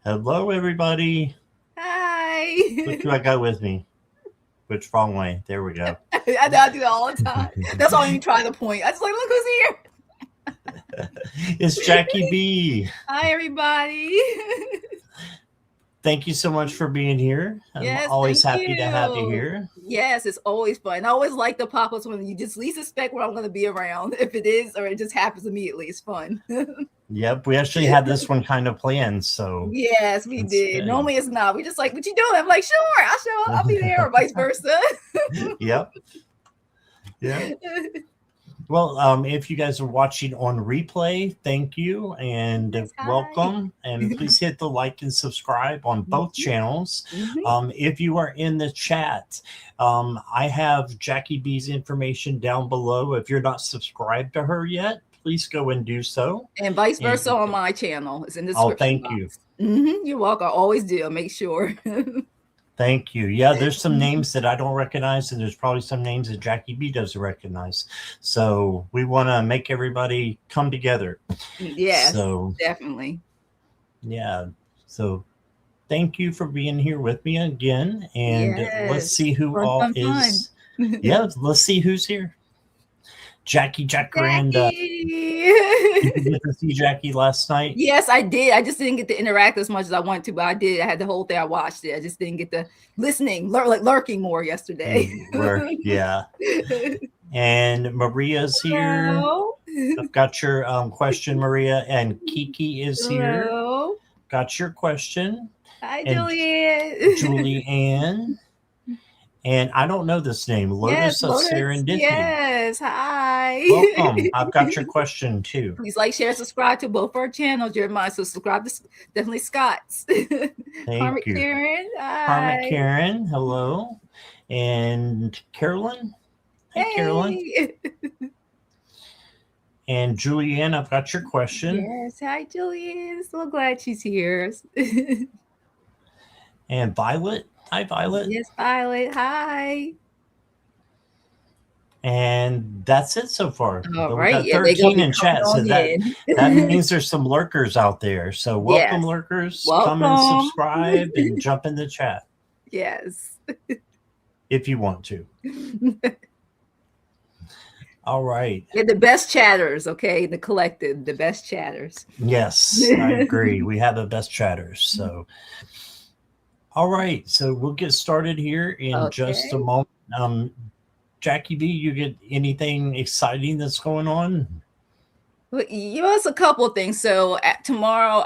Hello, everybody. Look Hi. who I got with me. Which wrong way? There we go. I know I do that all the time. That's why I even try to point. I just like, look who's here. It's Jackie B. Hi, everybody. Thank you so much for being here. I'm Yes, always thank happy to have you you. here. Yes, it's always fun. I always like the pop-ups when you just least suspect where I'm going to be around. If it is, or it just happens immediately, it's fun. Yep, we actually had this one kind of planned, so Yes, we it's did. good. Normally it's not. We just like, what you doing? I'm like, sure, I'll show up. I'll be there, or vice versa. Yep, yeah. Well, if you guys are watching on replay, thank you and Yes, hi. welcome. And please hit the like and subscribe on both Mhm, channels. mhm. If you are in the chat, I have Jackie B's information down below. If you're not subscribed to her yet, please go and do so. And vice versa And on my channel. It's in the oh, description thank you. box. You're welcome. I always do. Make sure. Thank you. Yeah, there's some names that I don't recognize, and there's probably some names that Jackie B doesn't recognize. So we want to make everybody come together. Yes, So definitely. yeah. So thank you for being here with me again. And let's Yes. see who Fun, all fun, fun. is. Yeah, let's see who's here. Jackie Jacaranda. Jackie. Did you get to see Jackie last night? Yes, I did. I just didn't get to interact as much as I wanted to, but I did. I had the whole thing. I watched it. I just didn't get to listening, like lurking more yesterday. Yeah. And Maria's here. Hello. I've got your question, Maria. And Kiki is here. Hello. Got your question. Hi, And Juliet. Julie Ann. And I don't know this name, Yes, Lotus of Lotus. Serendipity. Yes. Hi. Welcome. I've got your question too. Please like, share, subscribe to both our channels, Jeremiah. So subscribe to definitely Scott's. Thank Carmen you. Karen. Carmen Hi. Karen, hello. And Carolyn. Hi, Carolyn. Hey. And Julianne, I've got your question. Yes. Hi, Julian. So glad she's here. And Violet. Hi, Violet. Yes, Violet. Hi. And that's it so far. All But we right. got Yeah, they're gonna 13 be in coming chat. So on that in. means there's some lurkers out there. So welcome, Yes. lurkers. Come and Welcome. subscribe and jump in the chat Yes. if you want to. All right. They're the best chatters, okay? The collective, the best chatters. Yes, I agree. We have the best chatters. So, all right. So we'll get started here in just a Okay. moment. Jackie B, you get anything exciting that's going on? Well, it's a couple of things. So tomorrow,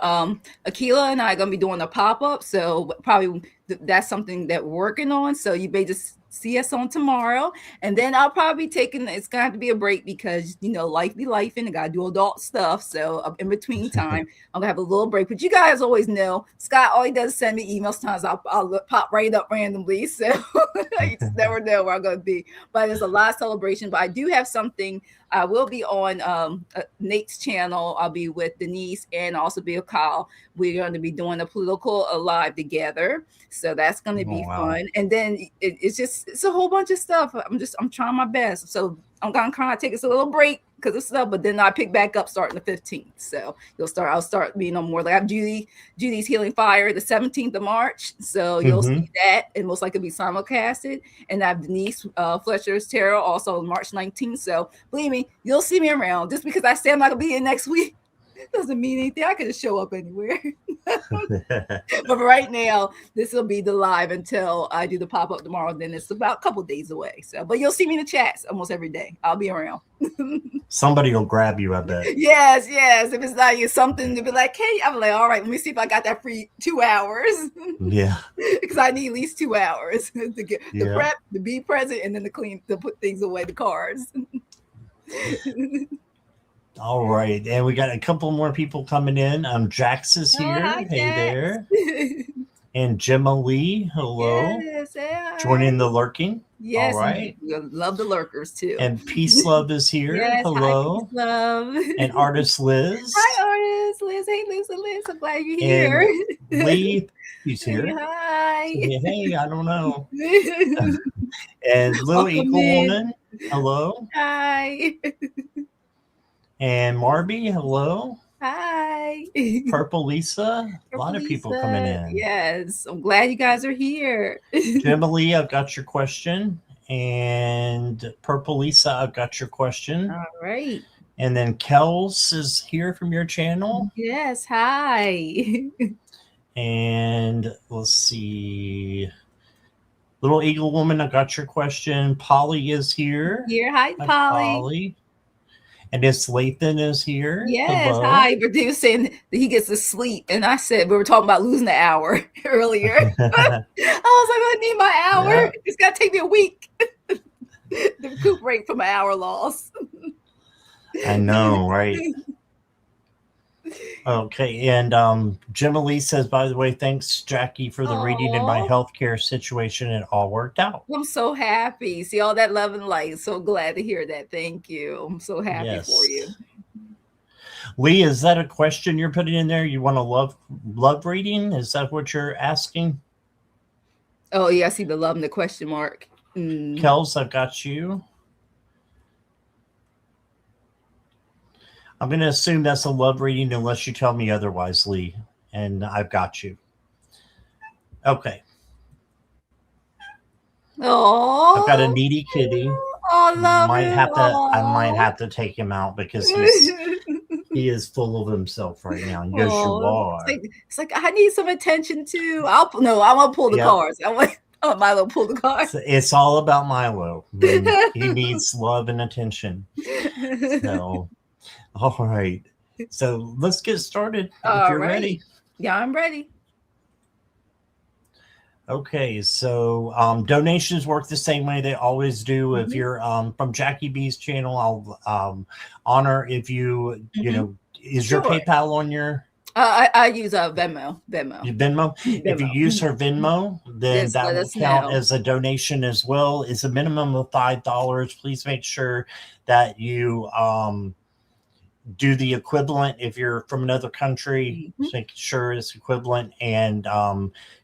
Akila and I are gonna be doing a pop up. So probably that's something that we're working on. So you may just see us on tomorrow, and then I'll probably be taking. It's gonna have to be a break because life be life, and I gotta do adult stuff. So in between time, I'm gonna have a little break. But you guys always know Scott. All he does is send me emails. Sometimes I'll pop right up randomly. So you just never know where I'm gonna be. But there's a lot of celebration. But I do have something. I will be on Nate's channel. I'll be with Denise and also Bill Kyle. We're going to be doing a political live together, so that's going to Oh, be wow. fun. And then it's a whole bunch of stuff. I'm trying my best. So I'm gonna kind of take us a little break because of stuff, but then I pick back up starting the 15th. So I'll start being on more. Like I have Judy's Healing Fire the 17th of March. So you'll see that, and most likely be simulcasted. And I have Denise Fletcher's Tarot also March 19th. So believe me, you'll see me around. Just because I say I'm not gonna be in next week doesn't mean anything. I could just show up anywhere. But right now, this will be the live until I do the pop up tomorrow. Then it's about a couple days away. So, but you'll see me in the chats almost every day. I'll be around. Somebody will grab you, I bet. Yes. If it's not you, something to be like, hey, I'm like, all right, let me see if I got that free 2 hours. Yeah. Because I need at least 2 hours to get the prep, to be present, and then to put things away, the cards. All right. And we got a couple more people coming in. Jax is here. Hi, hey Jax. there. And Gemma Lee, hello. Yes, hi. Joining the lurking. Yes, all right. Love the lurkers too. And Peace Love is here. Yes, hello. Hi, Peace Love. And Artist Liz. Hi, Artist Liz. Hey, Liz. I'm glad you're here. And Lee, he's here. Hi. Hey, I don't know. And Little Eagle Woman, hello. Hi. And Marby, hello. Hi. Purple Lisa. A lot of people coming Lisa. in. Yes, I'm glad you guys are here. Emily, I've got your question. And Purple Lisa, I've got your question. All right. And then Kels is here from your channel. Yes, hi. And let's see. Little Eagle Woman, I got your question. Polly is here. Here, hi, Polly. And it's Lathan is here. Yes, Hello. hi. Producer saying that he gets to sleep. And I said, we were talking about losing the hour earlier. I was like, I need my hour. Yeah. It's got to take me a week to recuperate from an hour loss. I know, right? Okay, and Jim Lee says, by the way, thanks, Jackie, for the reading in my healthcare situation. It all worked out. I'm so happy. See all that love and light. So glad to hear that. Thank you. I'm so happy for you. Lee, is that a question you're putting in there? You want a love reading? Is that what you're asking? Oh, yeah, I see the love and the question mark. Kels, I've got you. I'm going to assume that's a love reading unless you tell me otherwise, Lee. And I've got you. Okay. Oh, I've got a needy kitty. Oh, love I might have to take him out because he is full of himself right now. Yes, you are. It's like I need some attention too. I'm gonna pull the cards. I want Milo pull the cards. It's all about Milo. He needs love and attention. So, all right. So let's get started. If you're ready. Yeah, I'm ready. Okay, so donations work the same way they always do. If you're from Jackie B's channel, I'll honor if you know, is your PayPal on your? I use Venmo. Venmo. If you use her Venmo, then that will count as a donation as well. It's a minimum of $5. Please make sure that you do the equivalent if you're from another country. Make sure it's equivalent. And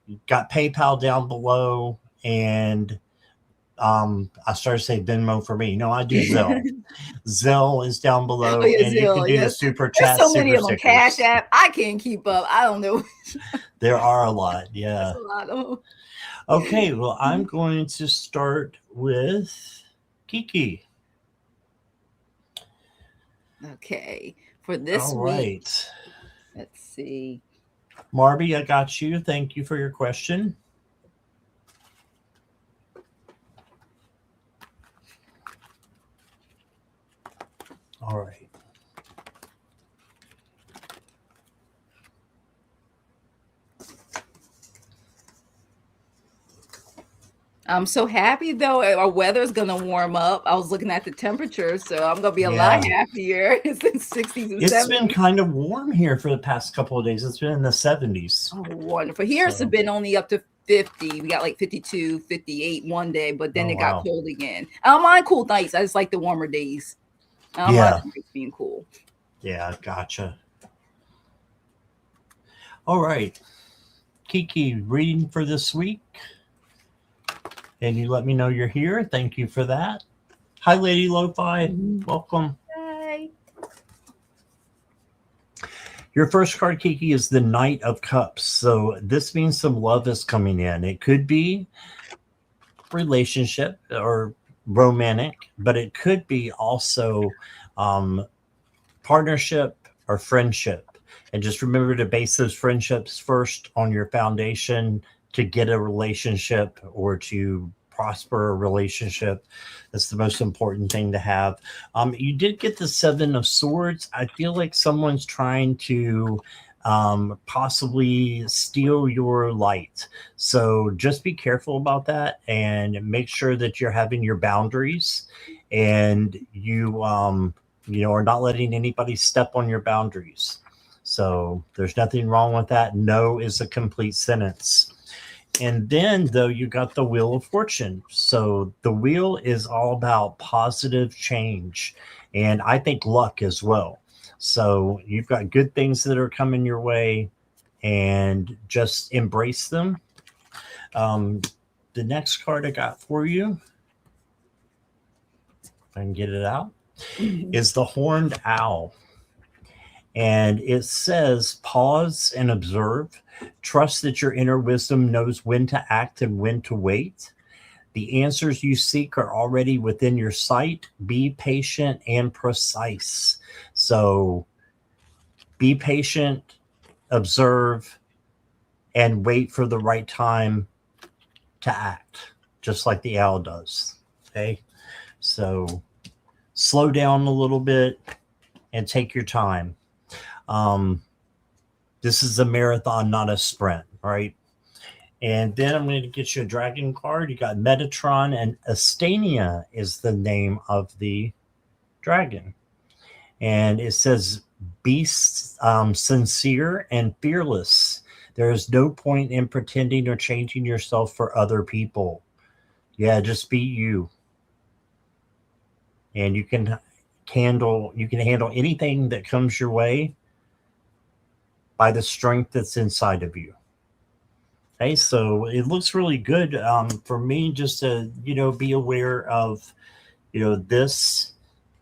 you've got PayPal down below, and I started to say Venmo for me. No, I do Zelle. Zelle is down below, and Zelle, you can do the super chat. There's so many of them. Cash App. I can't keep up. I don't know. There are a lot. Yeah. That's a lot of them. Okay. Well, I'm going to start with Kiki. Okay. For this week. Let's see. Marby, I got you. Thank you for your question. All right. I'm so happy though. Our weather's gonna warm up. I was looking at the temperature, so I'm gonna be a lot happier. It's in 60s and 70s. It's been kind of warm here for the past couple of days. It's been in the 70s. Oh, wonderful. Here it's been only up to 50. We got like 52, 58 one day, but then it got cold again. I don't mind cool nights. I just like the warmer days. I don't mind it being cool. Yeah, gotcha. All right. Kiki, reading for this week. And you let me know you're here. Thank you for that. Hi, Lady Lo-Fi. Welcome. Hi. Your first card, Kiki, is the Knight of Cups. So this means some love is coming in. It could be relationship or romantic, but it could be also partnership or friendship. And just remember to base those friendships first on your foundation to get a relationship or to prosper a relationship. That's the most important thing to have. You did get the 7 of Swords. I feel like someone's trying to possibly steal your light. So just be careful about that and make sure that you're having your boundaries and you are not letting anybody step on your boundaries. So there's nothing wrong with that. No is a complete sentence. And then, though, you got the Wheel of Fortune. So the wheel is all about positive change, and I think luck as well. So you've got good things that are coming your way, and just embrace them. The next card I got for you, if I can get it out, is the Horned Owl. And it says, pause and observe. Trust that your inner wisdom knows when to act and when to wait. The answers you seek are already within your sight. Be patient and precise. So be patient, observe, and wait for the right time to act, just like the owl does. Okay. So slow down a little bit and take your time. Um, this is a marathon, not a sprint, right? And then I'm going to get you a dragon card. You got Metatron, and Astania is the name of the dragon. And it says, be sincere and fearless. There is no point in pretending or changing yourself for other people. Yeah, just be you. And you can handle anything that comes your way by the strength that's inside of you. Okay, so it looks really good for me, just to be aware of this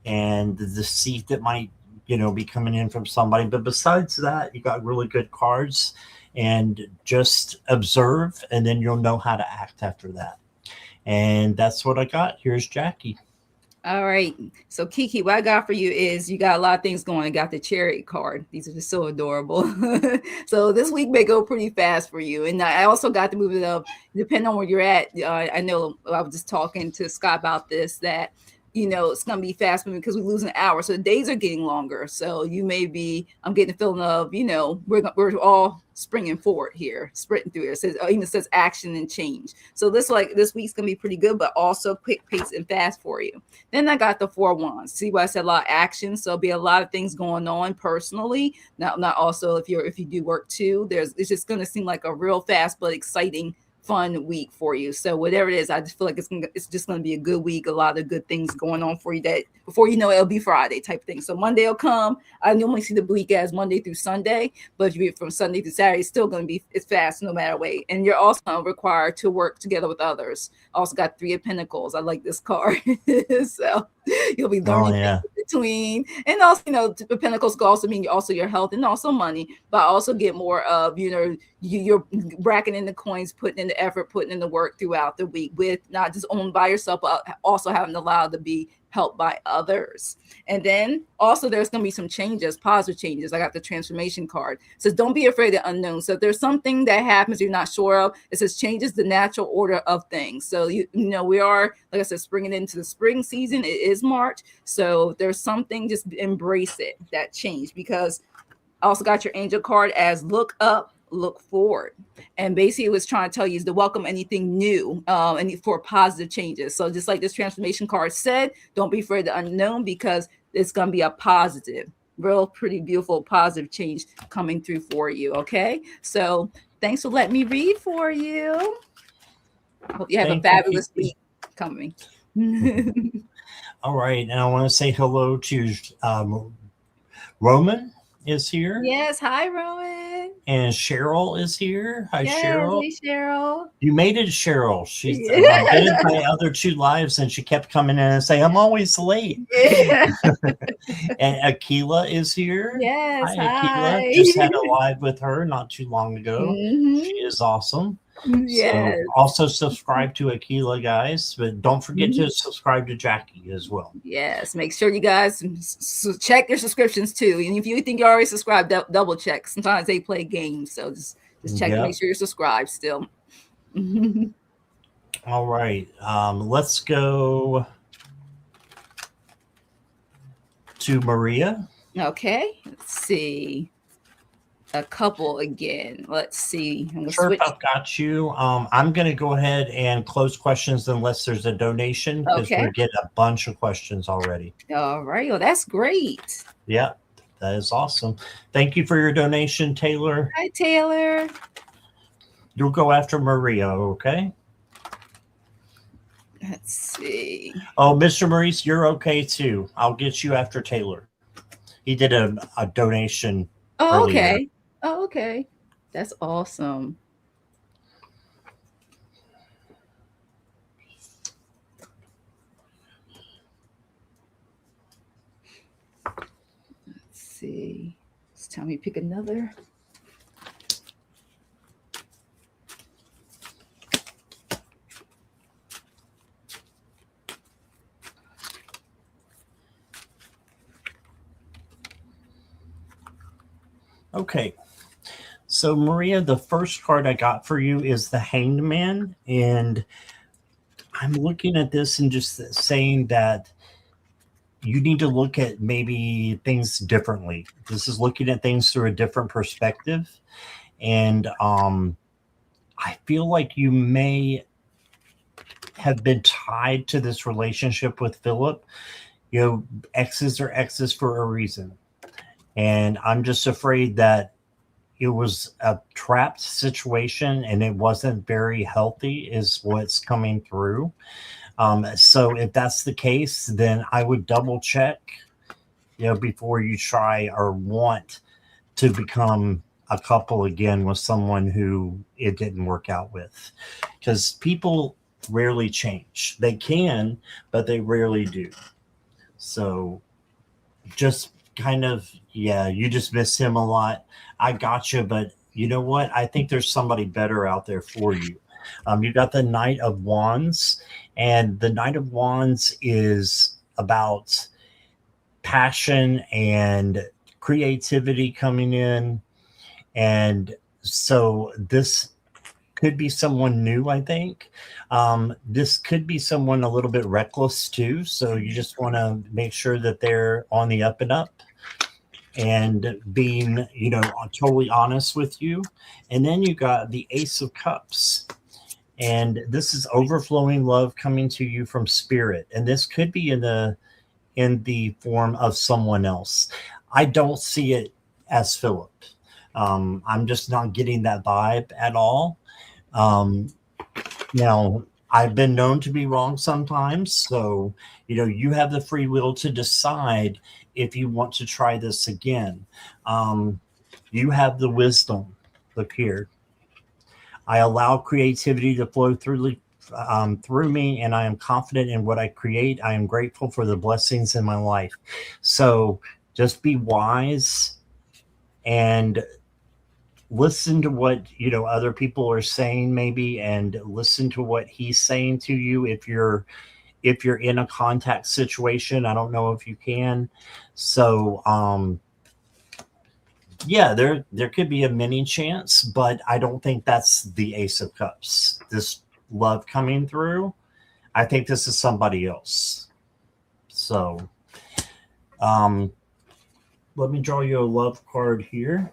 and the deceit that might be coming in from somebody. But besides that, you got really good cards, and just observe, and then you'll know how to act after that. And that's what I got. Here's Jackie. All right. So Kiki, what I got for you is you got a lot of things going. I got the Chariot card. These are just so adorable. So this week may go pretty fast for you. And I also got to move it up, depending on where you're at. I know I was just talking to Scott about this, that it's going to be fast moving because we lose an hour. So the days are getting longer. So you may be, I'm getting the feeling of, we're all springing forward here, sprinting through it. It says, even says action and change. So this week's going to be pretty good, but also quick pace and fast for you. Then I got the 4 wands. See what I said, a lot of action. So there'll be a lot of things going on personally. Not also if you do work too, it's just going to seem like a real fast but exciting, fun week for you. So whatever it is, I just feel like it's just going to be a good week. A lot of good things going on for you that before you know it'll be Friday type thing. So Monday will come. I normally see the week as Monday through Sunday, but if you're from Sunday through Saturday, it's still going to be fast no matter what. And you're also required to work together with others. Also got 3 of Pentacles. I like this card. So you'll be learning between, and also the Pentacles could also mean also your health and also money, but also get more of you're bracketing in the coins, putting in the effort, putting in the work throughout the week, with not just owned by yourself, but also having allowed to be helped by others. And then also there's going to be some changes, positive changes. I got the transformation card. It says don't be afraid of the unknown. So if there's something that happens you're not sure of, it says changes the natural order of things. So we are, like I said, springing into the spring season. It is March. So if there's something, just embrace it, that change. Because I also got your angel card as look up, look forward. And basically it was trying to tell you is to welcome anything new and for positive changes. So just like this transformation card said, don't be afraid of the unknown, because it's going to be a positive, real pretty beautiful positive change coming through for you. Okay, so thanks for letting me read for you. Hope you have a fabulous week coming. All right, and I want to say hello to Roman is here. Yes, hi Roman. And Cheryl is here. Hi, yes, Cheryl. Hey, Cheryl. You made it, Cheryl. She's been in my other 2 lives, and she kept coming in and saying, "I'm always late." Yeah. And Akila is here. Yes, hi, Akila. Just had a live with her not too long ago. She is awesome. Yes. So also subscribe to Akila, guys, but don't forget to subscribe to Jackie as well. Yes, make sure you guys check your subscriptions too. And if you think you're already subscribed, double check. Sometimes they play games, so just check to make sure you're subscribed still. All right, let's go to Maria. Okay, let's see. A couple again. Let's see. Sure, I've got you. I'm going to go ahead and close questions unless there's a donation, because we're getting a bunch of questions already. All right. Well, that's great. Yeah, that is awesome. Thank you for your donation, Taylor. Hi, Taylor. You'll go after Maria, okay? Let's see. Oh, Mr. Maurice, you're okay too. I'll get you after Taylor. He did a donation. Oh, earlier. okay. Oh, okay. That's awesome. Let's see. Tell me, pick another. Okay. So, Maria, the first card I got for you is the Hanged Man. And I'm looking at this and just saying that you need to look at maybe things differently. This is looking at things through a different perspective. And I feel like you may have been tied to this relationship with Philip. You know, exes are exes for a reason. And I'm just afraid that it was a trapped situation and it wasn't very healthy, is what's coming through. So if that's the case, then I would double check, before you try or want to become a couple again with someone who it didn't work out with, because people rarely change. They can, but they rarely do. So just kind of, you just miss him a lot. I got you, but you know what? I think there's somebody better out there for you. You got the Knight of Wands, and the Knight of Wands is about passion and creativity coming in. And so this could be someone new, I think. This could be someone a little bit reckless too. So you just want to make sure that they're on the up and up and being, totally honest with you. And then you got the Ace of Cups. And this is overflowing love coming to you from spirit. And this could be in the form of someone else. I don't see it as Philip. I'm just not getting that vibe at all. Now, I've been known to be wrong sometimes. So, you have the free will to decide if you want to try this again. You have the wisdom. Look here. I allow creativity to flow through me, and I am confident in what I create. I am grateful for the blessings in my life. So just be wise and listen to what other people are saying, maybe, and listen to what he's saying to you. If you're in a contact situation, I don't know if you can. So there could be a mini chance, but I don't think that's the Ace of Cups. This love coming through, I think this is somebody else. So let me draw you a love card here.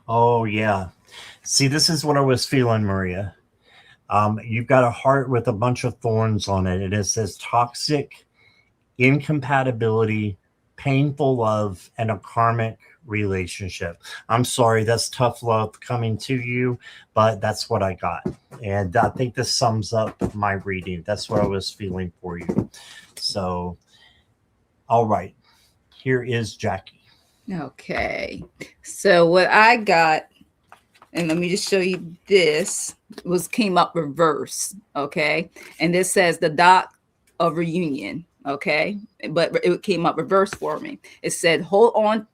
Oh, yeah. See, this is what I was feeling, Maria. You've got a heart with a bunch of thorns on it. It says toxic, incompatibility, painful love, and a karmic relationship. I'm sorry, that's tough love coming to you, but that's what I got. And I think this sums up my reading. That's what I was feeling for you. So, all right. Here is Jackie. Okay. So what I got, and let me just show you this, came up reverse. Okay. And this says the dock of reunion. Okay. But it came up reverse for me. It said, holding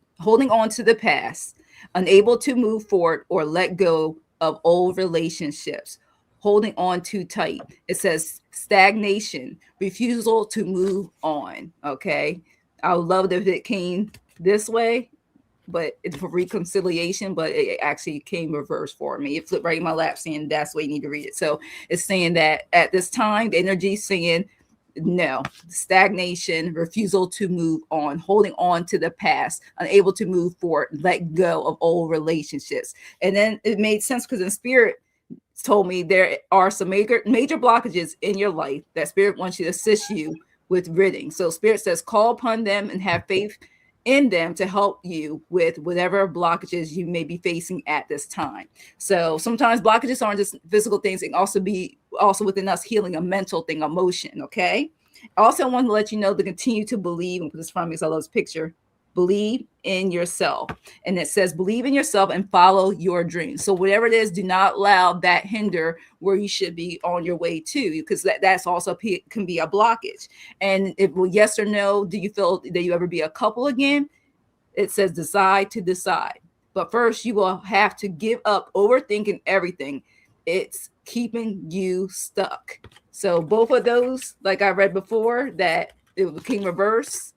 on to the past, unable to move forward or let go of old relationships, holding on too tight. It says stagnation, refusal to move on. Okay. I would love if it came this way, but it's for reconciliation, but it actually came reverse for me. It flipped right in my lap saying that's the way you need to read it. So it's saying that at this time, the energy is saying no, stagnation, refusal to move on, holding on to the past, unable to move forward, let go of old relationships. And then it made sense because in spirit told me there are some major blockages in your life that spirit wants you to assist you with ridding. So spirit says, call upon them and have faith in them to help you with whatever blockages you may be facing at this time. So sometimes blockages aren't just physical things. It can also be within us healing a mental thing, emotion. Okay. Also, I want to let you know to continue to believe, and put this from me because I love this picture. believe in yourself. And it says, believe in yourself and follow your dreams. So whatever it is, do not allow that hinder where you should be on your way to, because that's also can be a blockage. And if, well, yes or no, do you feel that you ever be a couple again? It says decide to decide. But first, you will have to give up overthinking everything. It's keeping you stuck. So both of those, like I read before, that it became reverse,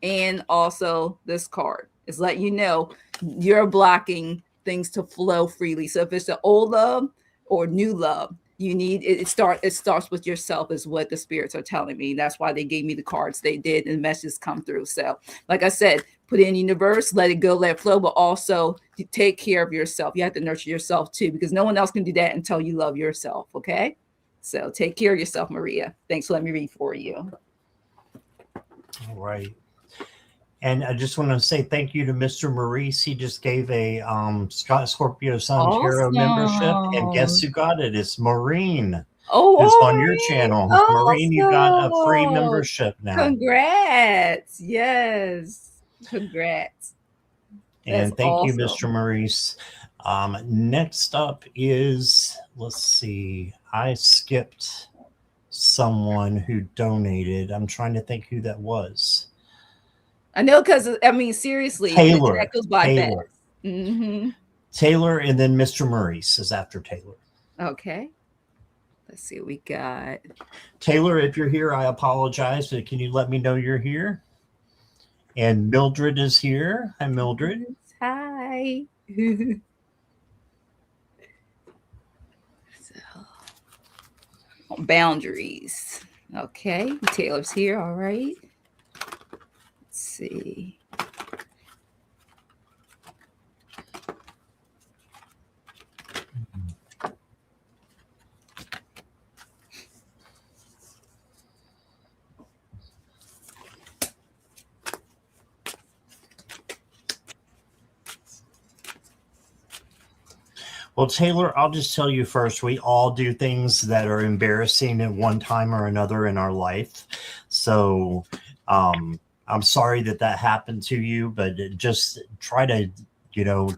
and also this card is letting you know you're blocking things to flow freely. So if it's the old love or new love, you need it starts with yourself, is what the spirits are telling me. That's why they gave me the cards they did, and the messages come through. So like I said, put it in universe, let it go, let it flow, but also take care of yourself. You have to nurture yourself too, because no one else can do that until you love yourself. Okay, so take care of yourself, Maria. Thanks for letting me read for you. All right. And I just want to say thank you to Mr. Maurice. He just gave a Scott Scorpio Sun Tarot membership. And guess who got it? It's Maureen. Oh, who's on your channel. Maureen, you got a free membership now. Congrats. Yes. Congrats. And thank you, Mr. Maurice. Next up is, let's see, I skipped someone who donated. I'm trying to think who that was. I know, because I mean, seriously, Taylor. that goes by fast. Mm-hmm. Taylor, and then Mr. Maurice is after Taylor. Okay. Let's see what we got. Taylor, if you're here, I apologize, but can you let me know you're here? And Mildred is here. Hi, Mildred. Hi. So, boundaries. Okay. Taylor's here. All right. Let's see. Well, Taylor, I'll just tell you first, we all do things that are embarrassing at one time or another in our life. So I'm sorry that happened to you, but just try to,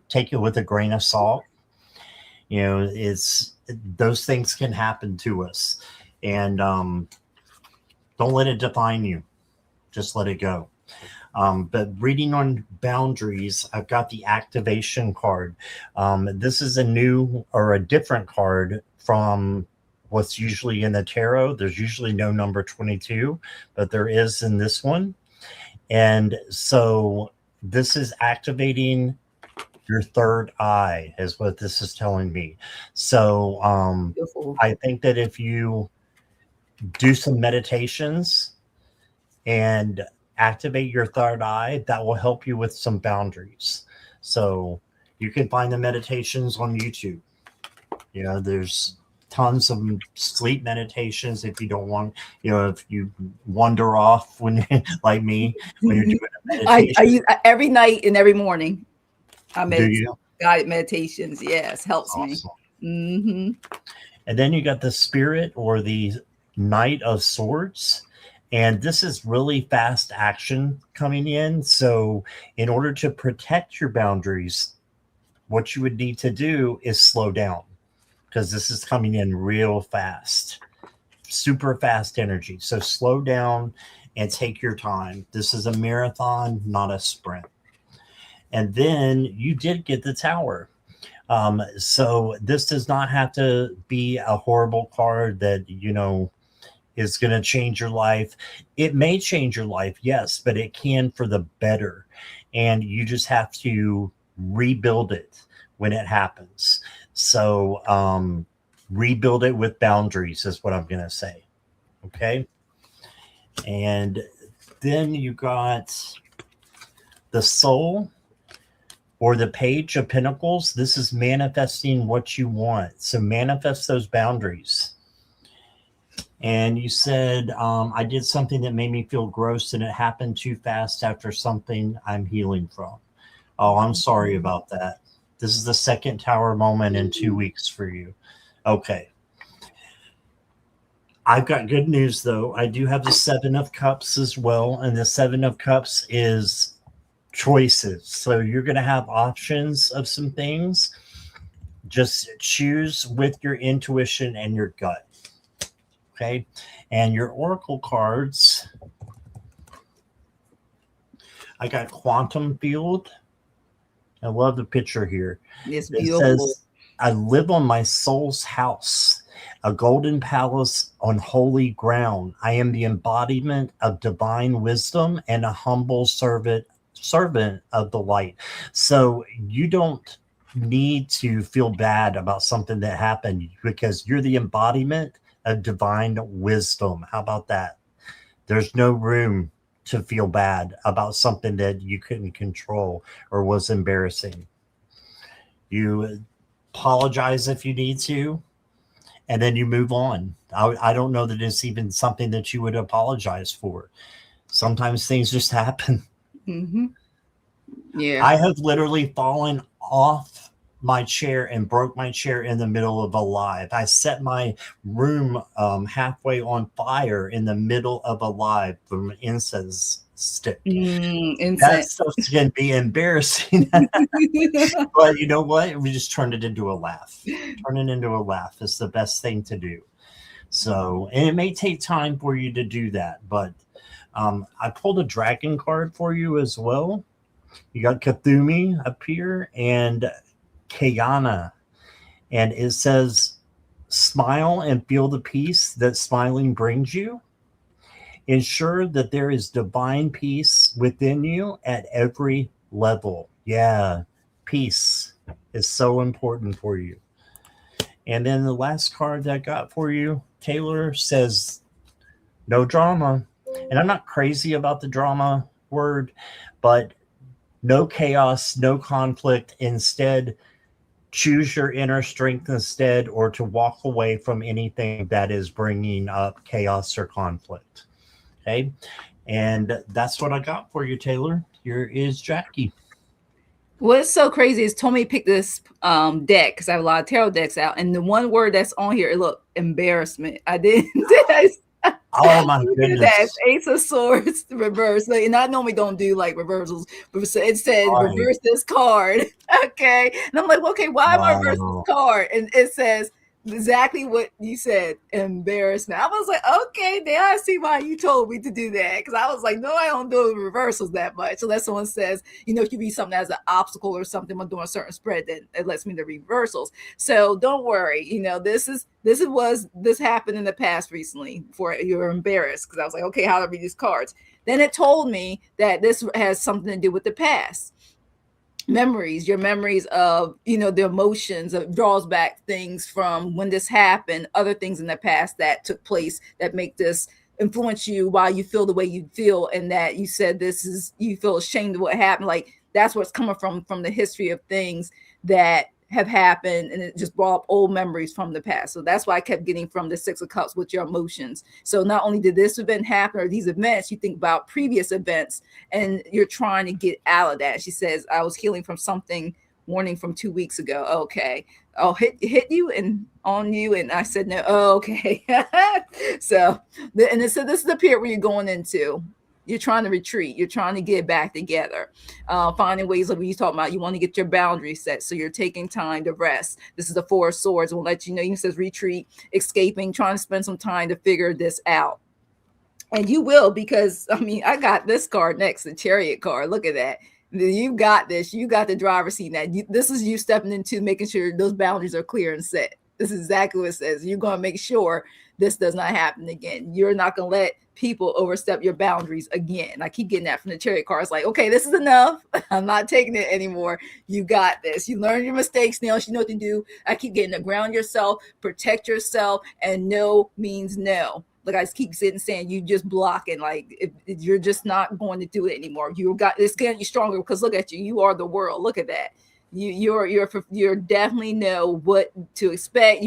take it with a grain of salt. Those things can happen to us, and don't let it define you. Just let it go. But reading on boundaries, I've got the activation card. This is a new or a different card from what's usually in the tarot. There's usually no number 22, but there is in this one. And so this is activating your third eye, is what this is telling me. So I think that if you do some meditations and activate your third eye, that will help you with some boundaries. So you can find the meditations on YouTube. There's tons of sleep meditations if you don't want, if you wander off when like me, when you're doing a meditation. I use every night and every morning. I Do you? Guided meditations. Yes, helps awesome. Me. Mm-hmm. And then you got the Spirit or the Knight of Swords. And this is really fast action coming in. So in order to protect your boundaries, what you would need to do is slow down, because this is coming in real fast, super fast energy. So slow down and take your time. This is a marathon, not a sprint. And then you did get the Tower. So this does not have to be a horrible card that, is going to change your life. It may change your life, yes, but it can for the better. And you just have to rebuild it when it happens. So rebuild it with boundaries is what I'm going to say. Okay. And then you got the Soul or the Page of Pentacles. This is manifesting what you want. So manifest those boundaries. And you said, I did something that made me feel gross and it happened too fast after something I'm healing from. Oh, I'm sorry about that. This is the second Tower moment in 2 weeks for you. Okay. I've got good news, though. I do have the Seven of Cups as well. And the Seven of Cups is choices. So you're going to have options of some things. Just choose with your intuition and your gut. Okay. And your oracle cards, I got quantum field. I love the picture here. It's It beautiful. says, I live on my soul's house, a golden palace on holy ground. I am the embodiment of divine wisdom and a humble servant of the light. So you don't need to feel bad about something that happened because you're the embodiment of divine wisdom. How about that? There's no room to feel bad about something that you couldn't control or was embarrassing. You apologize if you need to, and then you move on. I don't know that it's even something that you would apologize for. Sometimes things just happen. Mm-hmm. Yeah. I have literally fallen off my chair and broke my chair in the middle of a live. I set my room halfway on fire in the middle of a live from an incense stick. That Incense. stuff's going to be embarrassing. But you know what? We just turned it into a laugh. Turn it into a laugh is the best thing to do. So, and it may take time for you to do that, but I pulled a dragon card for you as well. You got Kathumi up here and Kayana, and it says, smile and feel the peace that smiling brings you. Ensure that there is divine peace within you at every level. Yeah, peace is so important for you. And then the last card that I got for you, Taylor, says, no drama. And I'm not crazy about the drama word, but no chaos, no conflict. Instead, choose your inner strength instead, or to walk away from anything that is bringing up chaos or conflict. Okay. And that's what I got for you, Taylor. Here is Jackie. What's so crazy is Tommy picked this deck because I have a lot of tarot decks out, and the one word that's on here, look, embarrassment. I didn't. Oh my goodness! That's Ace of Swords reverse. Like, and I normally don't do like reversals, but it said reverse this card. Okay, and I'm like, okay, why am I reverse this card? And it says exactly what you said, embarrassment. I was like, okay, now I see why you told me to do that, because I was like, no, I don't do reversals that much unless someone says, you know, if you read something as an obstacle or something when doing a certain spread, then it lets me the reversals. So don't worry, you know, this happened in the past recently for you're embarrassed, because I was like, okay, how do I read these cards? Then it told me that this has something to do with the past. Memories, your memories of, you know, the emotions, of draws back things from when this happened, other things in the past that took place that make this influence you why you feel the way you feel, and that you said this is, you feel ashamed of what happened. Like, that's what's coming from the history of things that have happened, and it just brought up old memories from the past. So that's why I kept getting from the Six of Cups with your emotions. So not only did this event happen or these events, you think about previous events and you're trying to get out of that. She says, I was healing from something, warning from 2 weeks ago. Okay. I'll hit you and on you. And I said, no. Oh, okay. So, and it said, this is the period where you're going into. You're trying to retreat. You're trying to get back together. Finding ways of what you talking about. You want to get your boundaries set. So you're taking time to rest. This is the Four of Swords. We'll let you know. You says retreat, escaping, trying to spend some time to figure this out. And you will, because, I mean, I got this card next, the Chariot card. Look at that. You got this. You got the driver's seat. This is you stepping into making sure those boundaries are clear and set. This is exactly what it says. You're going to make sure this does not happen again. You're not going to let people overstep your boundaries again. I keep getting that from the Chariot card. It's like, okay, this is enough. I'm not taking it anymore. You got this. You learn your mistakes now. You know what to do. I keep getting to ground yourself, protect yourself, and no means no. Like I keep sitting saying, you just blocking, like if you're just not going to do it anymore. It's getting you stronger, because look at you. You are the world. Look at that. You're definitely know what to expect.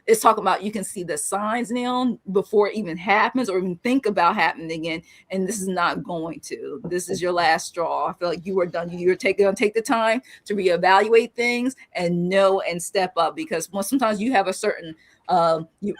It's talking about, you can see the signs now before it even happens or even think about happening again. And this is not going to. This is your last straw. I feel like you are done. You're going to take the time to reevaluate things and know and step up, because sometimes you have a certain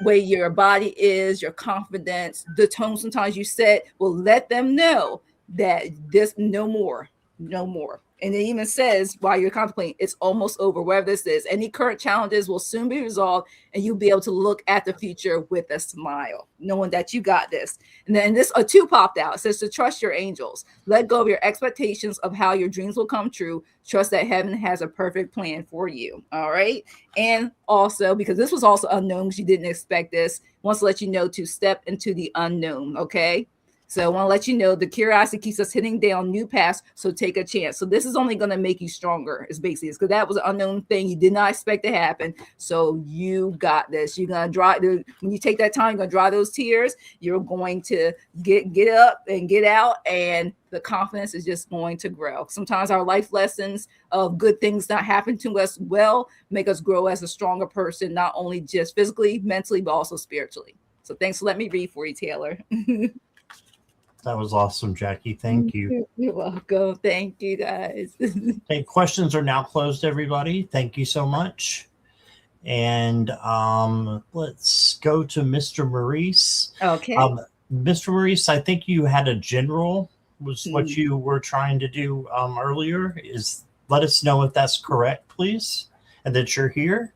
way your body is, your confidence, the tone sometimes you set will let them know that this no more. no more. And it even says while you're contemplating, it's almost over. Wherever this is, any current challenges will soon be resolved, and you'll be able to look at the future with a smile, knowing that you got this. And then this, a 2 popped out. It says to trust your angels. Let go of your expectations of how your dreams will come true. Trust that heaven has a perfect plan for you. All right. And also, because this was also unknown, because you didn't expect this, wants to let you know to step into the unknown. Okay. So I want to let you know the curiosity keeps us hitting down new paths. So take a chance. So this is only going to make you stronger. It's basically because that was an unknown thing you did not expect to happen. So you got this. You're gonna dry when you take that time. You're gonna dry those tears. You're going to get up and get out, and the confidence is just going to grow. Sometimes our life lessons of good things not happen to us make us grow as a stronger person, not only just physically, mentally, but also spiritually. So thanks for letting me read for you, Taylor. That was awesome, Jackie. Thank you. You're welcome. Thank you, guys. Okay, questions are now closed, everybody. Thank you so much. And let's go to Mr. Maurice. Okay. Mr. Maurice, I think you had a general was what you were trying to do earlier. Let us know if that's correct, please, and that you're here.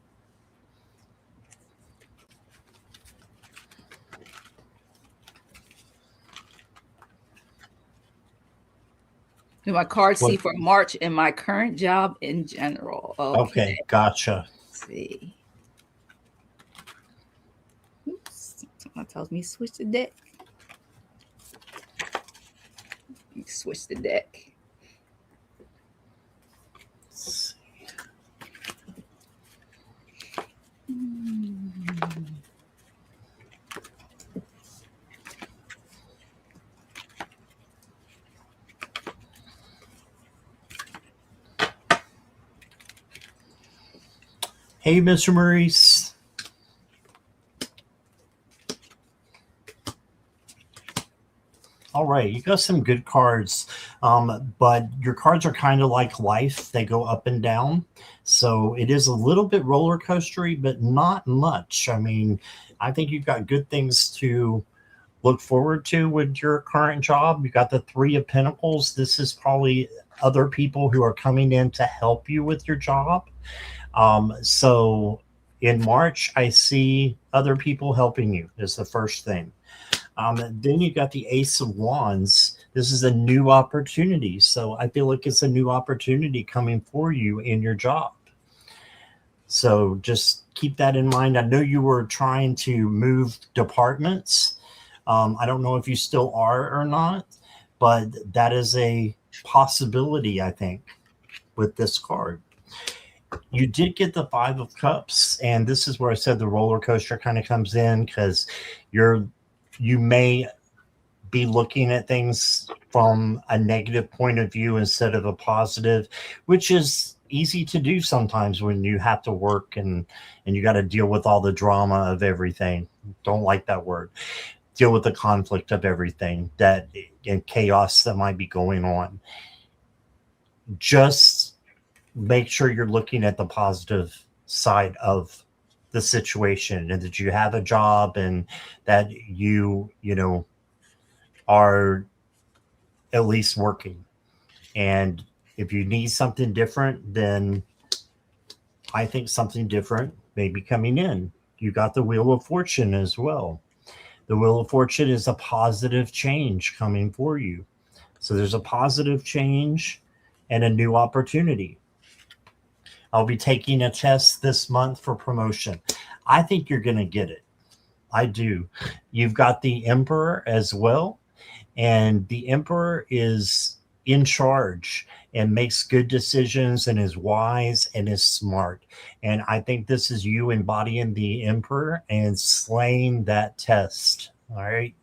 My card see for March and my current job in general. Okay, gotcha. Let's see. Oops, someone tells me switch the deck. Switch the deck. Let's see. Hey, Mr. Maurice. All right, you got some good cards, but your cards are kind of like life. They go up and down. So it is a little bit roller coastery, but not much. I mean, I think you've got good things to look forward to with your current job. You got the 3 of Pentacles. This is probably other people who are coming in to help you with your job. So in March, I see other people helping you is the first thing. Then you got the Ace of Wands. This is a new opportunity. So I feel like it's a new opportunity coming for you in your job. So just keep that in mind. I know you were trying to move departments. I don't know if you still are or not, but that is a possibility, I think, with this card. You did get the 5 of Cups, and this is where I said the roller coaster kind of comes in, because you may be looking at things from a negative point of view instead of a positive, which is easy to do sometimes when you have to work and you got to deal with all the drama of everything. Don't like that word. Deal with the conflict of everything and chaos that might be going on. Just make sure you're looking at the positive side of the situation, and that you have a job, and that you are at least working. And if you need something different, then I think something different may be coming in. You got the Wheel of Fortune as well. The Wheel of Fortune is a positive change coming for you. So there's a positive change and a new opportunity. I'll be taking a test this month for promotion. I think you're going to get it. I do. You've got the Emperor as well. And the Emperor is in charge and makes good decisions and is wise and is smart. And I think this is you embodying the Emperor and slaying that test. All right.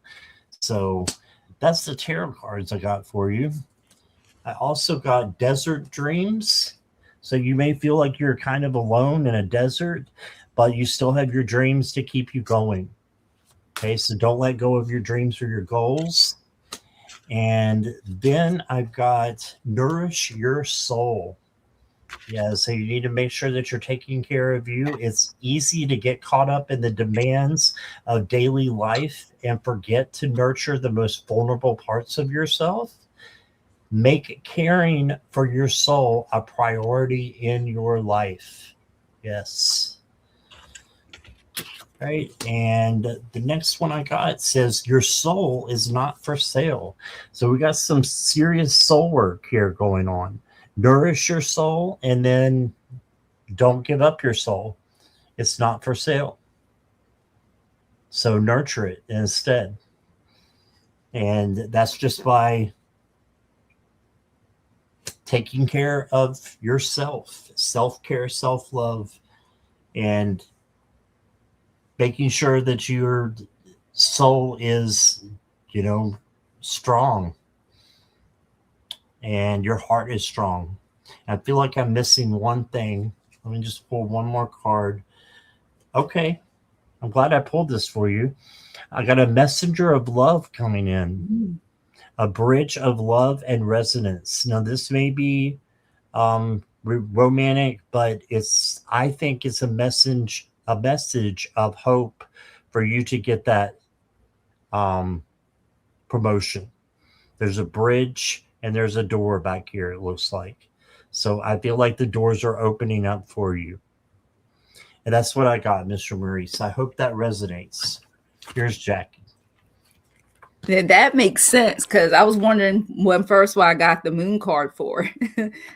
So that's the tarot cards I got for you. I also got Desert Dreams. So you may feel like you're kind of alone in a desert, but you still have your dreams to keep you going. Okay, so don't let go of your dreams or your goals. And then I've got Nourish Your Soul. Yeah, so you need to make sure that you're taking care of you. It's easy to get caught up in the demands of daily life and forget to nurture the most vulnerable parts of yourself. Make caring for your soul a priority in your life. Yes. Right. And the next one I got says your soul is not for sale. So we got some serious soul work here going on. Nourish your soul and then don't give up your soul. It's not for sale. So nurture it instead. And that's just by taking care of yourself, self-care, self-love, and making sure that your soul is, strong and your heart is strong. I feel like I'm missing one thing. Let me just pull one more card. Okay. I'm glad I pulled this for you. I got a messenger of love coming in, a bridge of love and resonance. Now, this may be romantic, but I think it's a message of hope for you to get that promotion. There's a bridge and there's a door back here, it looks like. So I feel like the doors are opening up for you. And that's what I got, Mr. Maurice. I hope that resonates. Here's Jackie. Then that makes sense, because I was wondering when first what I got the moon card for.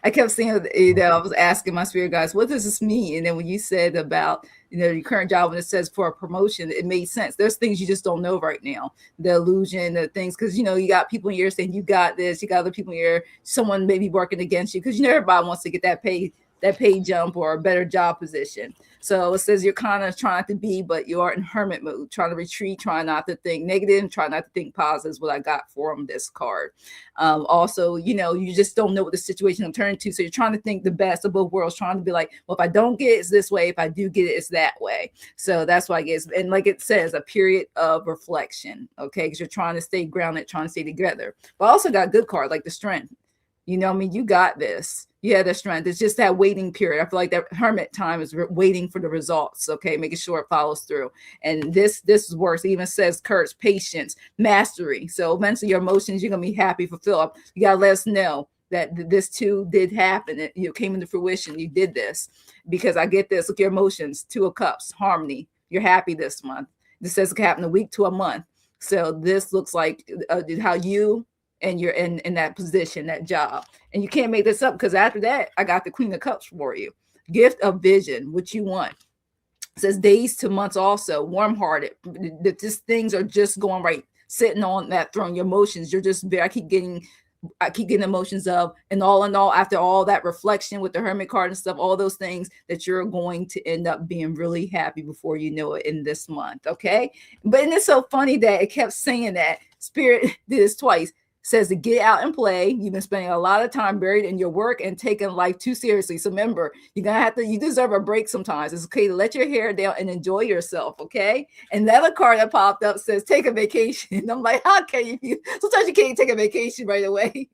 I kept seeing, I was asking my spirit guides, what does this mean? And then when you said about, your current job, when it says for a promotion, it made sense. There's things you just don't know right now. The illusion, the things, because, you got people in your ear saying, you got this, you got other people in your ear, someone may be working against you, because, everybody wants to get that pay jump or a better job position. So it says you're kind of trying to be, but you are in hermit mode, trying to retreat, trying not to think negative, trying not to think positive is what I got from this card. Also, you just don't know what the situation will turn into. So you're trying to think the best of both worlds, trying to be like, well, if I don't get it, it's this way. If I do get it, it's that way. So that's why I guess, and like it says, a period of reflection, okay? Because you're trying to stay grounded, trying to stay together. But I also got good cards like the strength. You got this. You have the strength. It's just that waiting period. I feel like that hermit time is waiting for the results. Okay, making sure it follows through. And this works. It even says courage, patience, mastery. So eventually, your emotions, you're gonna be happy, fulfilled. You gotta let us know that this too did happen. It came into fruition. You did this because I get this. Look, your emotions. 2 of Cups, harmony. You're happy this month. This says it can happen a week to a month. So this looks like how you and you're in that position, that job. And you can't make this up, because after that, I got the Queen of Cups for you. Gift of vision, what you want. It says days to months also, warm-hearted. These things are just going right, sitting on that throne. Your emotions, you're just I keep getting emotions of, and all in all, after all that reflection with the Hermit card and stuff, all those things, that you're going to end up being really happy before you know it in this month, okay? But and it's so funny that it kept saying that. Spirit did this twice. Says to get out and play. You've been spending a lot of time buried in your work and taking life too seriously. So remember, you deserve a break sometimes. It's okay to let your hair down and enjoy yourself, okay? And the other card that popped up says take a vacation. And I'm like, how can you? Sometimes you can't take a vacation right away.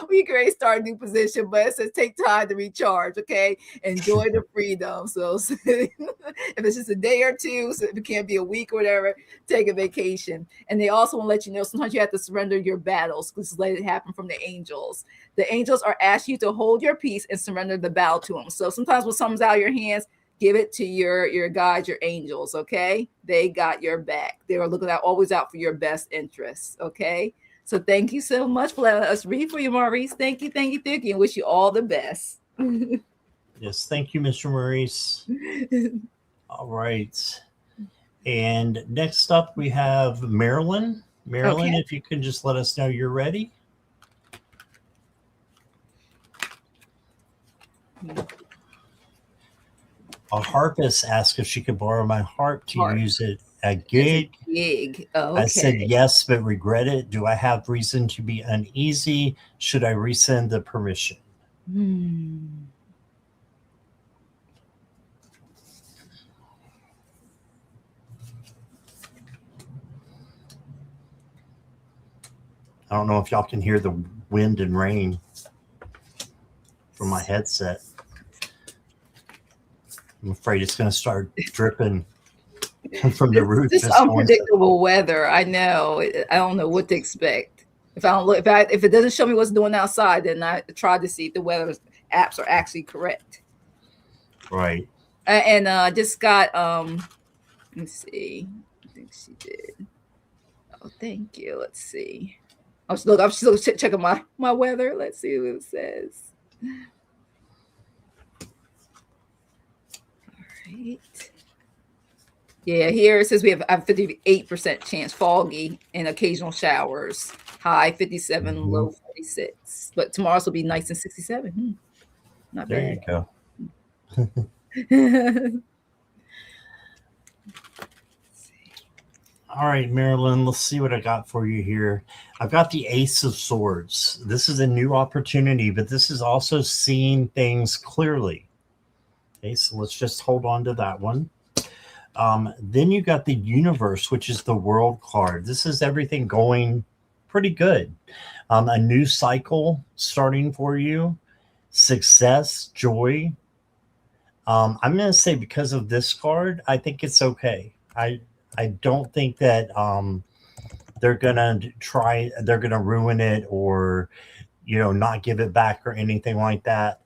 We can start a new position, but it says take time to recharge, okay? Enjoy the freedom. So if it's just a day or two, so if it can't be a week or whatever, take a vacation. And they also want to let you know sometimes you have to surrender your battles, because let it happen from the angels. The angels are asking you to hold your peace and surrender the battle to them. So sometimes when something's out of your hands, give it to your guides, your angels, okay? They got your back. They are looking always out for your best interests, okay? So thank you so much for letting us read for you, Maurice. Thank you, and wish you all the best. Yes, thank you, Mr. Maurice. All right. And next up, we have Marilyn. Marilyn, okay. If you can just let us know you're ready. A harpist asked if she could borrow my harp to use it a gig. Oh, okay. I said yes, but regret it. Do I have reason to be uneasy? Should I resend the permission? I don't know if y'all can hear the wind and rain from my headset. I'm afraid it's going to start dripping from the roof. This unpredictable weather. I know. I don't know what to expect. If I don't look, if it doesn't show me what's doing outside, then I try to see if the weather apps are actually correct. Right. And I just got let's see. I think she did. Oh, thank you. Let's see. I'm still checking my weather. Let's see what it says. All right. Yeah, here it says we have a 58% chance, foggy and occasional showers. High 57, low 46. But tomorrow's will be nice and 67. Not There bad. you go. All right, Marilyn, let's see what I got for you here. I've got the Ace of Swords. This is a new opportunity, but this is also seeing things clearly. Okay, so let's just hold on to that one. Then you got the Universe, which is the World card. This is everything going pretty good. A new cycle starting for you. Success, joy. I'm going to say because of this card, I think it's okay. I don't think that they're gonna ruin it or not give it back or anything like that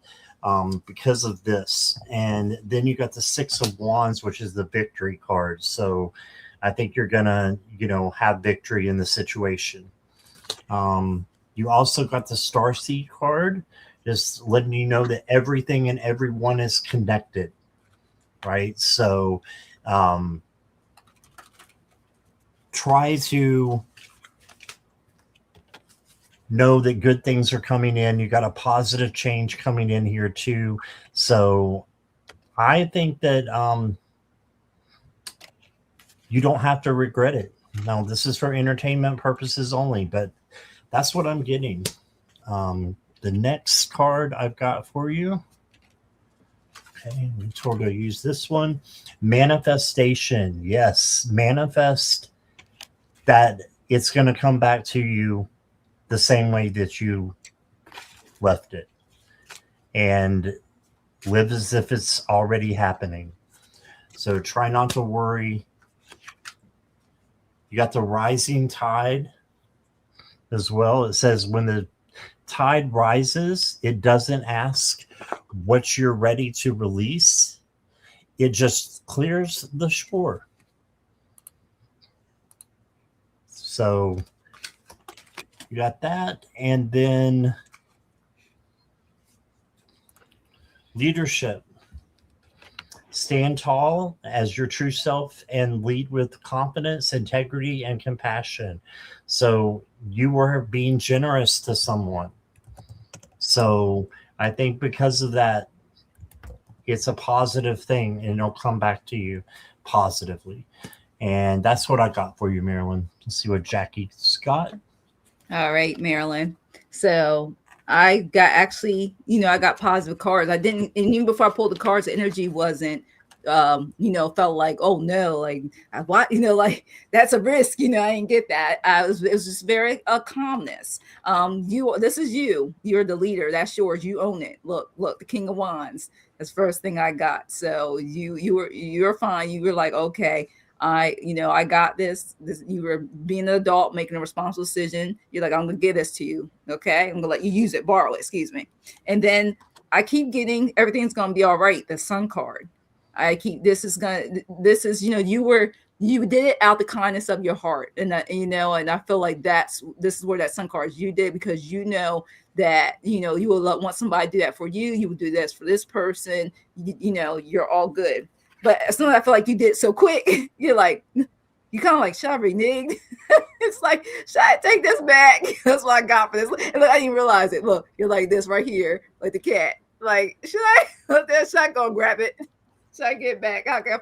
because of this. And then you got the Six of Wands, which is the victory card. So I think you're gonna have victory in the situation. You also got the Starseed card, just letting you know that everything and everyone is connected, right? So try to know that good things are coming in. You got a positive change coming in here too. So I think that you don't have to regret it. Now, this is for entertainment purposes only, but that's what I'm getting. The next card I've got for you. Okay, we told to use this one. Manifestation. Yes, manifest that it's going to come back to you the same way that you left it, and live as if it's already happening. So try not to worry. You got the rising tide as well. It says when the tide rises, it doesn't ask what you're ready to release. It just clears the shore. So you got that. And then leadership. Stand tall as your true self and lead with confidence, integrity, and compassion. So you were being generous to someone. So I think because of that, it's a positive thing and it'll come back to you positively. And that's what I got for you, Marilyn. Let's see what Jackie's got. All right, Marilyn. So I got I got positive cards. I didn't, and even before I pulled the cards, the energy wasn't, felt like, oh no, like what, like that's a risk. I didn't get that. It was just very calmness. This is you. You're the leader. That's yours. You own it. Look, the King of Wands. That's the first thing I got. So you're fine. You were like, okay. I got this. You were being an adult, making a responsible decision. You're like, I'm gonna give this to you. Okay, I'm gonna let you use it, borrow it, excuse me. And then I keep getting everything's gonna be all right. The Sun card. You did it out the kindness of your heart. And and I feel like this is where that Sun card is. You did because that you will want somebody to do that for you. You would do this for this person. You're all good. But as soon as I feel like you did so quick, you're like, you kind of like, should I renege? It's like, should I take this back? That's what I got for this. And look, I didn't realize it. Look, you're like this right here, like the cat. Like, should I go grab it? Should I get back? How can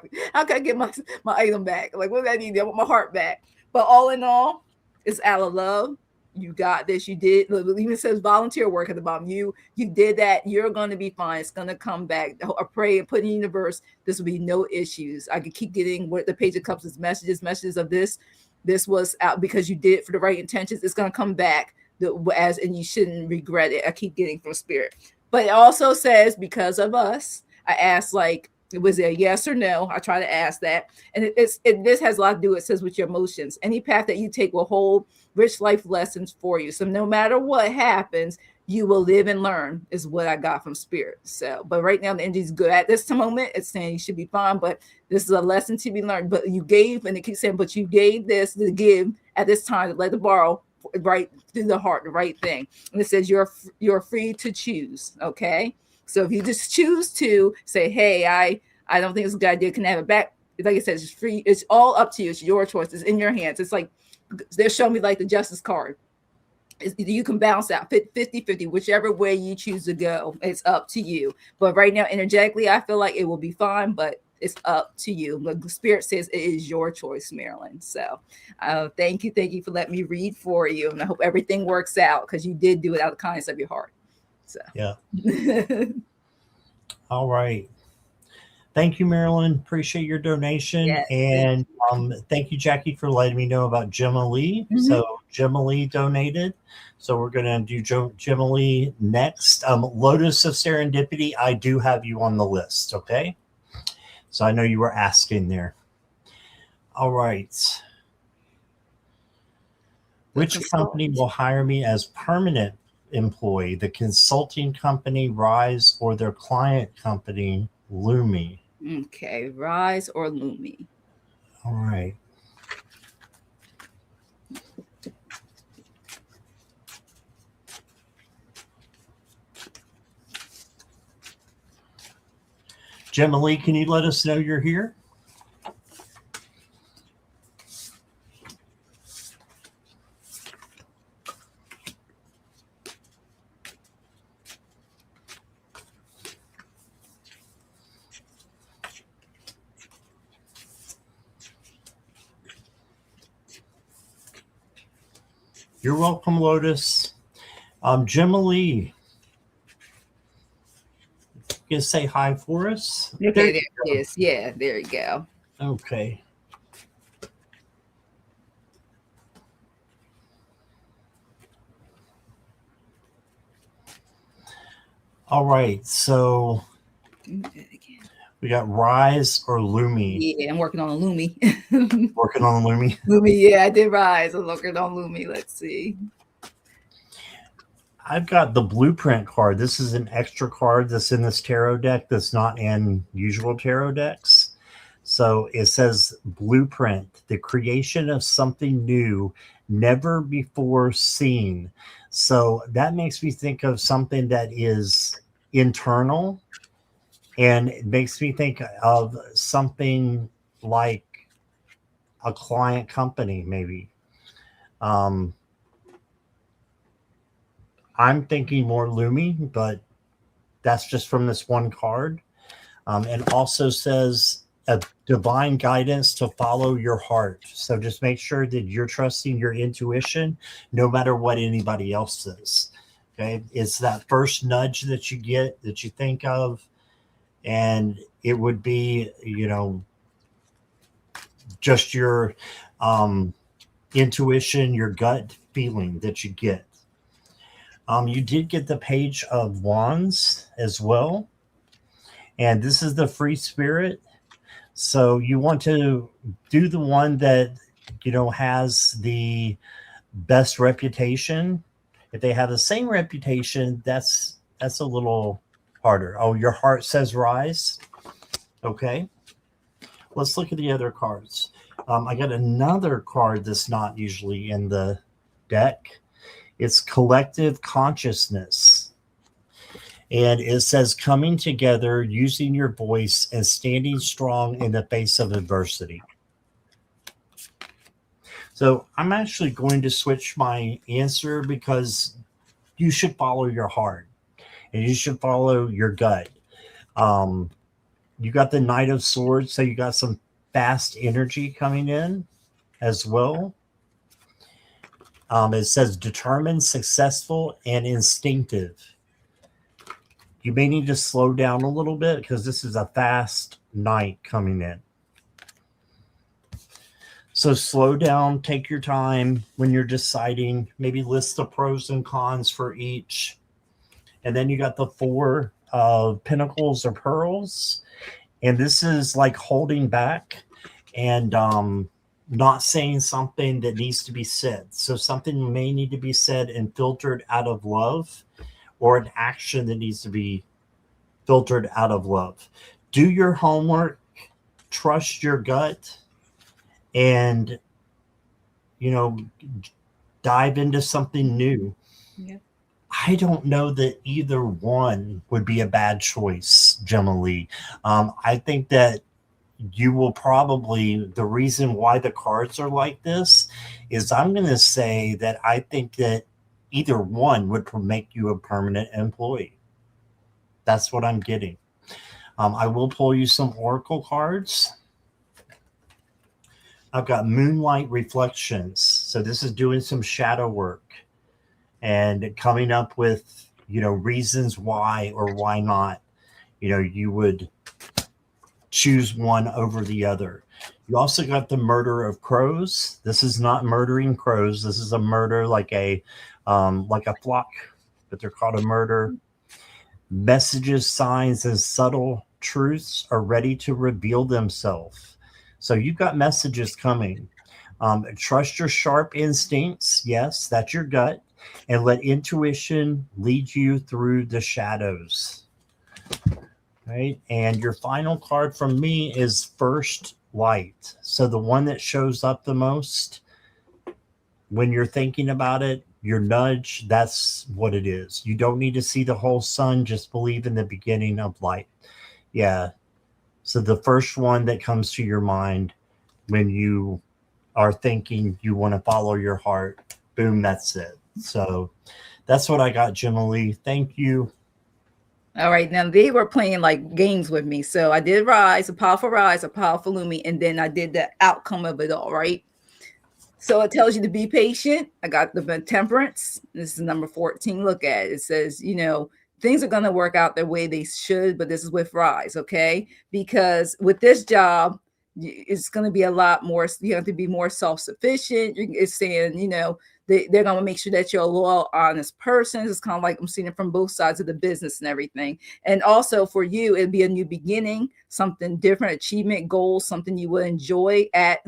I get my item back? Like, what do I need? I want my heart back. But all in all, it's out of love. You got this. You did. It even says volunteer work at the bottom. You did that. You're going to be fine. It's going to come back. I pray and put in the universe. This will be no issues. I could keep getting what the Page of Cups is messages of this. This was out because you did it for the right intentions. It's going to come back and you shouldn't regret it. I keep getting from Spirit. But it also says because of us, I asked like, Was it a yes or no? I try to ask that. And this has a lot to do, it says, with your emotions. Any path that you take will hold rich life lessons for you. So no matter what happens, you will live and learn, is what I got from Spirit. So, but right now the energy is good. At this moment, it's saying you should be fine, but this is a lesson to be learned. But you gave, and it keeps saying, but you gave this to give at this time, to let the borrow right through the heart, the right thing. And it says you're free to choose. Okay. So if you just choose to say, hey, I don't think it's a good idea, can I have it back? Like I said, it's free. It's all up to you. It's your choice. It's in your hands. It's like they're showing me like the justice card. You can bounce out 50-50, whichever way you choose to go. It's up to you. But right now, energetically, I feel like it will be fine, but it's up to you. The Spirit says it is your choice, Marilyn. So thank you for letting me read for you. And I hope everything works out, because you did do it out of the kindness of your heart. So yeah. All right. Thank you, Marilyn. Appreciate your donation. Yes, and thank you, Jackie, for letting me know about Gemma Lee. Mm-hmm. So Gemma Lee donated. So we're going to do Gemma Lee next. Lotus of Serendipity, I do have you on the list, okay? So I know you were asking there. All right. Which company will hire me as permanent employee? The consulting company, Rise, or their client company, Lumi? Okay, Rise or Lumi. All right. Gemma Lee, can you let us know you're here? You're welcome, Lotus. Gemma Lee, you say hi for us? Okay, there it is. Yeah, there you go. Okay. All right, so we got Rise or Lumi. Yeah, I'm working on a Lumi. Working on Lumi? Lumi, yeah, I did Rise. I'm working on Lumi. Let's see. I've got the Blueprint card. This is an extra card that's in this tarot deck that's not in usual tarot decks. So it says Blueprint, the creation of something new, never before seen. So that makes me think of something that is internal, and it makes me think of something like a client company, maybe. I'm thinking more Lumi, but that's just from this one card. And also says a divine guidance to follow your heart. So just make sure that you're trusting your intuition, no matter what anybody else says. Okay. It's that first nudge that you get, that you think of. And it would be, just your intuition, your gut feeling that you get. You did get the Page of Wands as well. And this is the Free Spirit. So you want to do the one that, has the best reputation. If they have the same reputation, that's a little harder. Oh, your heart says Rise. Okay. Let's look at the other cards. I got another card that's not usually in the deck. It's Collective Consciousness. And it says coming together, using your voice, and standing strong in the face of adversity. So I'm actually going to switch my answer, because you should follow your heart and you should follow your gut. You got the Knight of Swords, so you got some fast energy coming in as well. It says determined, successful, and instinctive. You may need to slow down a little bit, because this is a fast night coming in. So slow down, take your time when you're deciding, maybe list the pros and cons for each. And then you got the Four of Pentacles or Pearls. And this is like holding back and not saying something that needs to be said. So something may need to be said and filtered out of love, or an action that needs to be filtered out of love. Do your homework, trust your gut, and you know, dive into something new. Yeah. I don't know that either one would be a bad choice, Gemma Lee. I think that you will probably, the reason why the cards are like this is I'm going to say that I think that either one would make you a permanent employee. That's what I'm getting. I will pull you some oracle cards. I've got Moonlight Reflections. So this is doing some shadow work and coming up with, reasons why or why not, you would choose one over the other. You also got the Murder of Crows. This is not murdering crows. This is a murder like a flock, but they're called a murder. Messages, signs, and subtle truths are ready to reveal themselves. So you've got messages coming. Trust your sharp instincts. Yes, that's your gut. And let intuition lead you through the shadows. Right. And your final card from me is First Light. So the one that shows up the most when you're thinking about it, your nudge, that's what it is. You don't need to see the whole sun. Just believe in the beginning of light. Yeah. So the first one that comes to your mind when you are thinking you want to follow your heart, boom, that's it. So that's what I got, Gemma Lee. Thank you. All right, now they were playing like games with me. So I did Rise, a powerful Lumi, and then I did the outcome of it all, right? So it tells you to be patient. I got the Temperance. This is number 14. Look at it. It says, things are going to work out the way they should, but this is with Rise, okay? Because with this job, it's going to be a lot more, you have to be more self-sufficient. It's saying, they're going to make sure that you're a loyal, honest person. It's kind of like I'm seeing it from both sides of the business and everything. And also for you, it'd be a new beginning, something different, achievement, goals, something you will enjoy at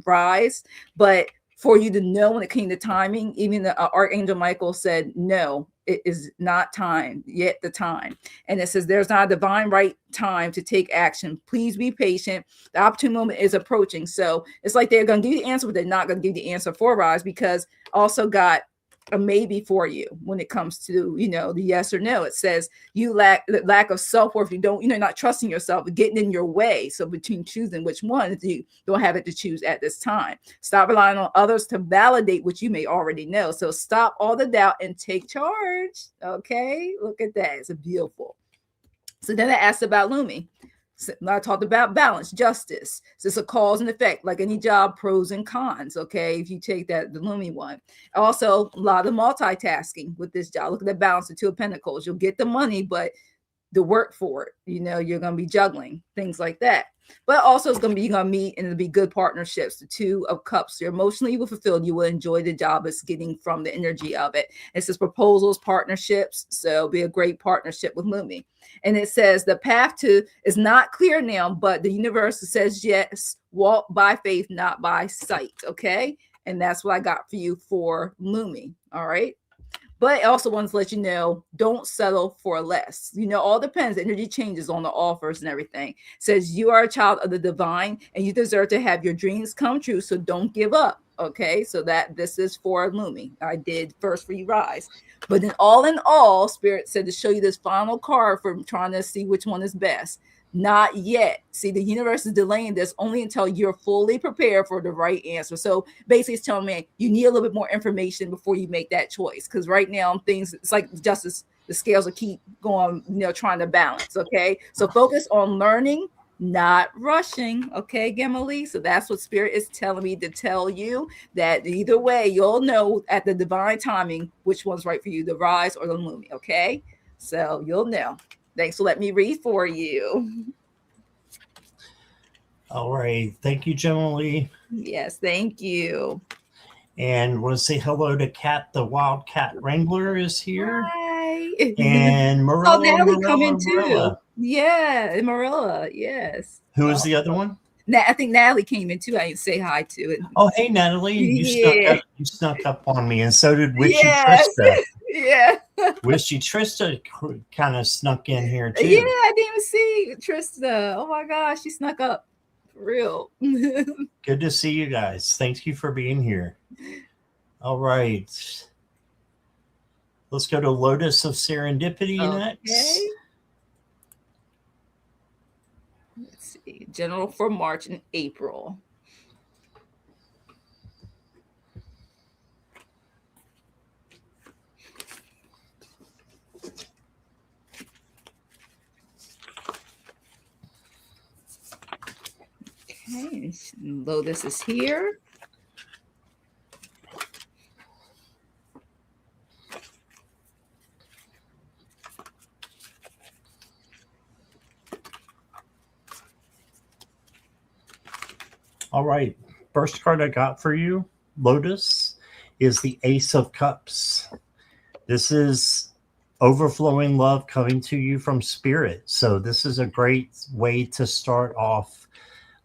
Rise. But for you to know when it came to timing, even the Archangel Michael said, no, it is not time yet the time. And it says there's not a divine right time to take action. Please be patient. The opportune moment is approaching. So it's like they're going to give you the answer, but they're not going to give you the answer for Rise, because also got a maybe for you when it comes to, the yes or no. It says you lack of self-worth. You don't, you're not trusting yourself, getting in your way. So between choosing which one, you don't have it to choose at this time. Stop relying on others to validate what you may already know. So stop all the doubt and take charge. Okay. Look at that. It's beautiful. So then I asked about Lumi. So I talked about balance, justice. So it's a cause and effect, like any job, pros and cons. Okay, if you take the Lumi one. Also, a lot of multitasking with this job. Look at the balance, the Two of Pentacles. You'll get the money, but the work for it, you're going to be juggling things like that. But also it's going to meet and it'll be good partnerships. The Two of Cups, you're emotionally fulfilled. You will enjoy the job it's getting from the energy of it. It says proposals, partnerships. So it'll be a great partnership with Lumi. And it says the path to is not clear now, but the universe says yes, walk by faith, not by sight. Okay. And that's what I got for you for Lumi. All right. But it also wants to let you know, don't settle for less. All depends. Energy changes on the offers and everything. It says you are a child of the divine and you deserve to have your dreams come true. So don't give up. Okay. So this is for Lumi. I did first for you Rise. But in all, Spirit said to show you this final card for trying to see which one is best. Not yet. See, the universe is delaying this only until you're fully prepared for the right answer. So basically it's telling me you need a little bit more information before you make that choice. Because right now it's like justice, the scales will keep going, trying to balance. Okay. So focus on learning, not rushing. Okay, Gemma Lee. So that's what Spirit is telling me to tell you, that either way, you'll know at the divine timing which one's right for you, the Rise or the Lumi. Okay. So you'll know. Thanks for letting me read for you. All right. Thank you, Gemma Lee. Yes, thank you. And want to say hello to Kat, the Wildcat Wrangler is here. Hi. And Marilla. Natalie coming too. Yeah, in Marilla. Yes. Who is the other one? I think Natalie came in too. I didn't say hi to it. Oh, hey Natalie, Yeah. you snuck up on me, and so did Wishy Yes. Trista. Yeah. Wishy Trista kind of snuck in here Yeah, too. I didn't even see Trista. Oh my gosh, she snuck up. For real. Good to see you guys. Thank you for being here. All right. Let's go to Lotus of Serendipity next. Let's see. General for March and April. Okay, Lotus is here. All right. First card I got for you, Lotus, is the Ace of Cups. This is overflowing love coming to you from Spirit. So this is a great way to start off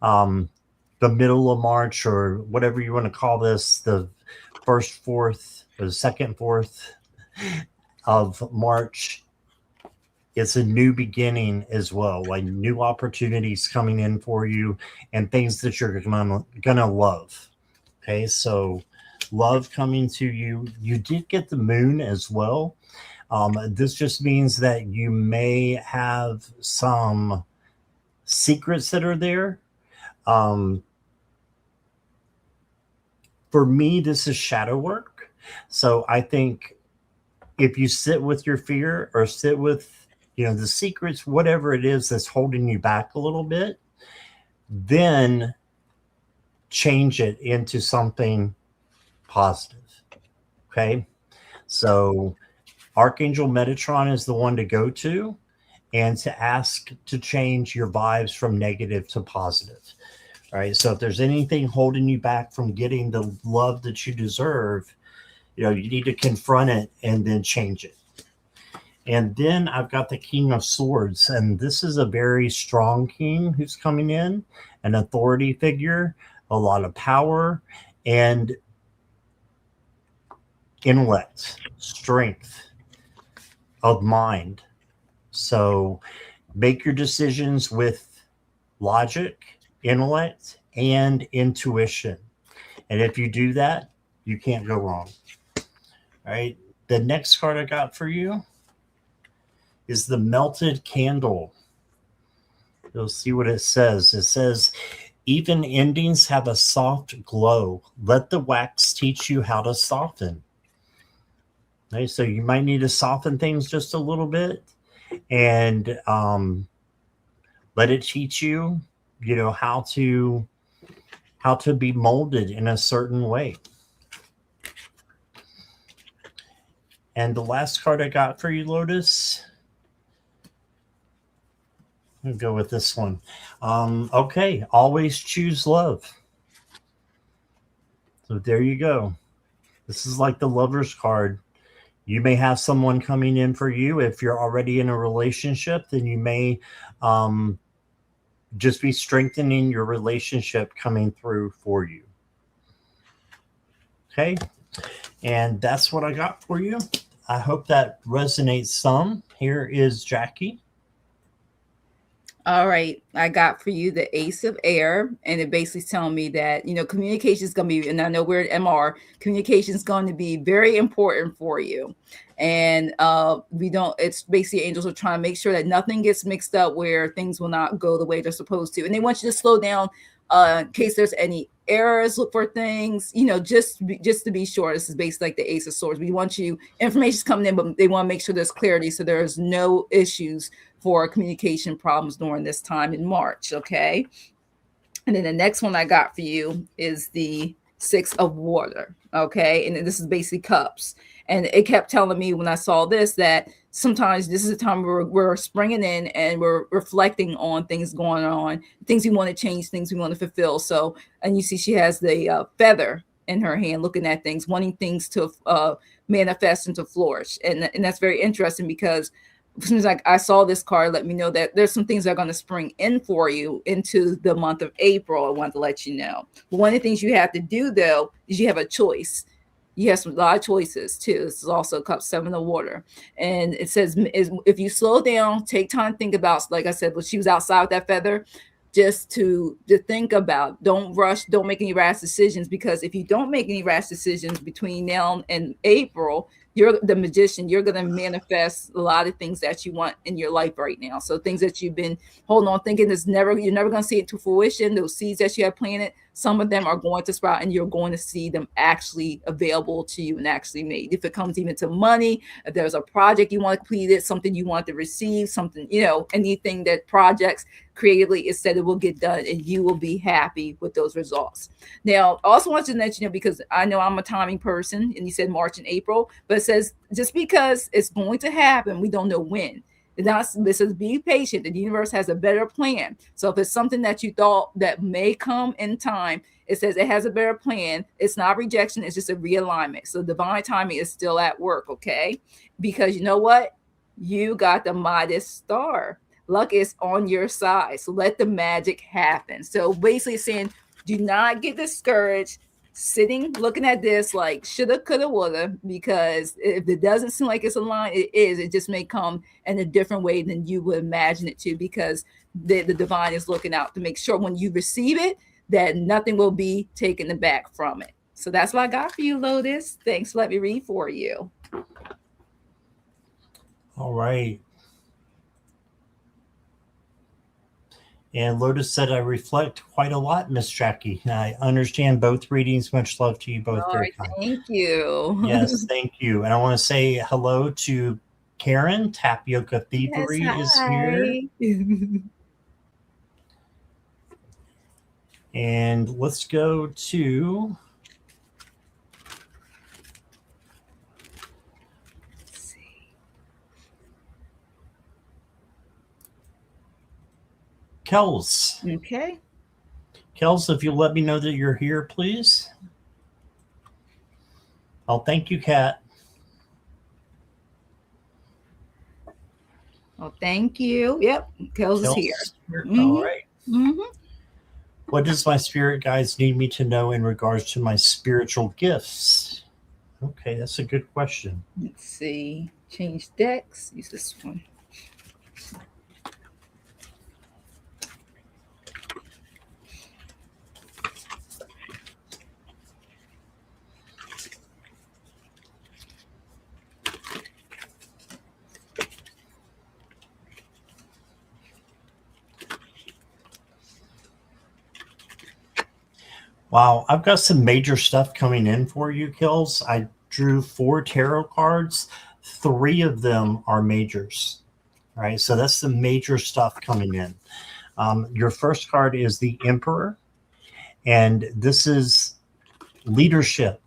the middle of March, or whatever you want to call this, the first fourth or the second fourth of March. It's a new beginning as well, like new opportunities coming in for you and things that you're gonna love. Okay, so love coming to you. You did get the moon as well. This just means that you may have some secrets that are there. For me, this is shadow work. So I think if you sit with your fear, or sit with, the secrets, whatever it is that's holding you back a little bit, then change it into something positive. Okay. So Archangel Metatron is the one to go to, and to ask to change your vibes from negative to positive. All right. So if there's anything holding you back from getting the love that you deserve, you need to confront it and then change it. And then I've got the King of Swords, and this is a very strong king who's coming in, an authority figure, a lot of power, and intellect, strength of mind. So make your decisions with logic, intellect, and intuition. And if you do that, you can't go wrong. All right. The next card I got for you is the Melted Candle. You'll see what it says. It says, even endings have a soft glow. Let the wax teach you how to soften. Okay, so you might need to soften things just a little bit, and let it teach you, how to be molded in a certain way. And the last card I got for you, Lotus, I'll go with this one. Okay, always choose love. So there you go. This is like the Lover's card. You may have someone coming in for you. If you're already in a relationship, then you may just be strengthening your relationship coming through for you. Okay, and that's what I got for you. I hope that resonates some. Here is Jackie. All right, I got for you the Ace of Air, and it basically telling me that communication is going to be, and I know we're at MR, communication is going to be very important for you, and it's basically angels are trying to make sure that nothing gets mixed up, where things will not go the way they're supposed to, and they want you to slow down in case there's any errors. Look for things, just to be sure. This is basically like the Ace of Swords. We want information's coming in, but they want to make sure there's clarity, so there's no issues for communication problems during this time in March. Okay. And then the next one I got for you is the Six of Water. Okay. And this is basically cups. And it kept telling me when I saw this that sometimes this is a time where we're springing in and we're reflecting on things going on, things we want to change, things we want to fulfill. So, and you see she has the feather in her hand, looking at things, wanting things to manifest and to flourish. And that's very interesting, because as soon as I saw this card, let me know that there's some things that are going to spring in for you into the month of April. I wanted to let you know. But one of the things you have to do, though, is you have a choice. You have a lot of choices, too. This is also cup 7 of water. And it says, if you slow down, take time to think about, like I said, when she was outside with that feather, just to think about, don't rush, don't make any rash decisions, because if you don't make any rash decisions between now and April, you're the magician, you're going to manifest a lot of things that you want in your life right now. So things that you've been holding on thinking you're never going to see it to fruition, those seeds that you have planted, some of them are going to sprout, and you're going to see them actually available to you and actually made. If it comes even to money, if there's a project you want to complete, something you want to receive, something, anything that projects creatively is said it will get done, and you will be happy with those results. Now, I also want to let you know, because I know I'm a timing person, and you said March and April, but it says just because it's going to happen, we don't know when. This says be patient. The universe has a better plan. So if it's something that you thought that may come in time, it says it has a better plan. It's not rejection. It's just a realignment. So divine timing is still at work, okay? Because you know what? You got the Midas star. Luck is on your side. So let the magic happen. So basically saying, do not get discouraged sitting looking at this like shoulda, coulda, woulda, because if it doesn't seem like it's aligned, it just may come in a different way than you would imagine it to, because the divine is looking out to make sure when you receive it that nothing will be taken aback from it. So that's what I got for you, Lotus. Thanks. Let me read for you. All right. And Lotus said, I reflect quite a lot, Miss Jackie. I understand both readings. Much love to you both. All right, thank you. Yes, thank you. And I want to say hello to Karen. Tapioca Thievery is here. And let's go to... Kels. Okay. Kels, if you'll let me know that you're here, please. Oh, thank you, Kat. Oh, thank you. Yep, Kels is here. Mm-hmm. All right. Mm-hmm. What does my spirit guides need me to know in regards to my spiritual gifts? Okay, that's a good question. Let's see. Change decks. Use this one. Wow, I've got some major stuff coming in for you, Kills. I drew 4 tarot cards. 3 of them are majors. All right, so that's the major stuff coming in. Your first card is the Emperor, and this is leadership.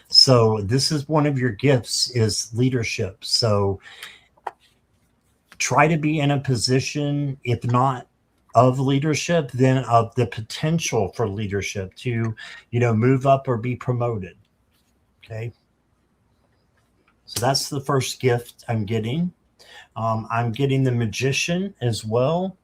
So this is one of your gifts, is leadership. So try to be in a position, if not of leadership, then of the potential for leadership to, move up or be promoted. Okay. So that's the first gift I'm getting. I'm getting the Magician as well.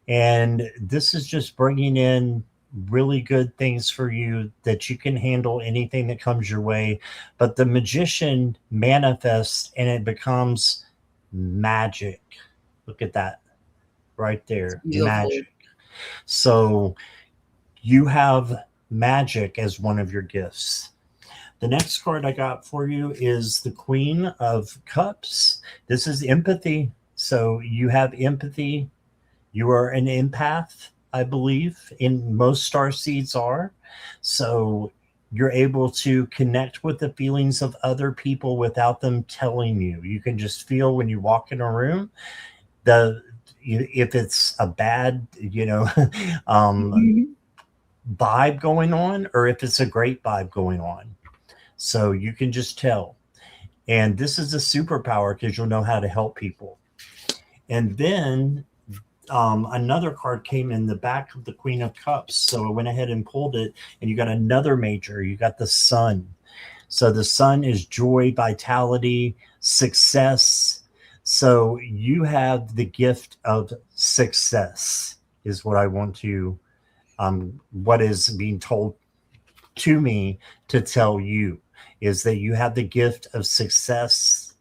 And this is just bringing in really good things for you, that you can handle anything that comes your way. But the Magician manifests and it becomes magic. Look at that. Right there, magic. So you have magic as one of your gifts. The next card I got for you is the Queen of Cups. This is empathy. So you have empathy. You are an empath, I believe, and most starseeds are. So you're able to connect with the feelings of other people without them telling you. You can just feel when you walk in a room, if it's a bad, vibe going on, or if it's a great vibe going on. So you can just tell. And this is a superpower because you'll know how to help people. And then another card came in the back of the Queen of Cups. So I went ahead and pulled it, and you got another major. You got the Sun. So the Sun is joy, vitality, success. So you have the gift of success, is what I want to, what is being told to me to tell you, is that you have the gift of success.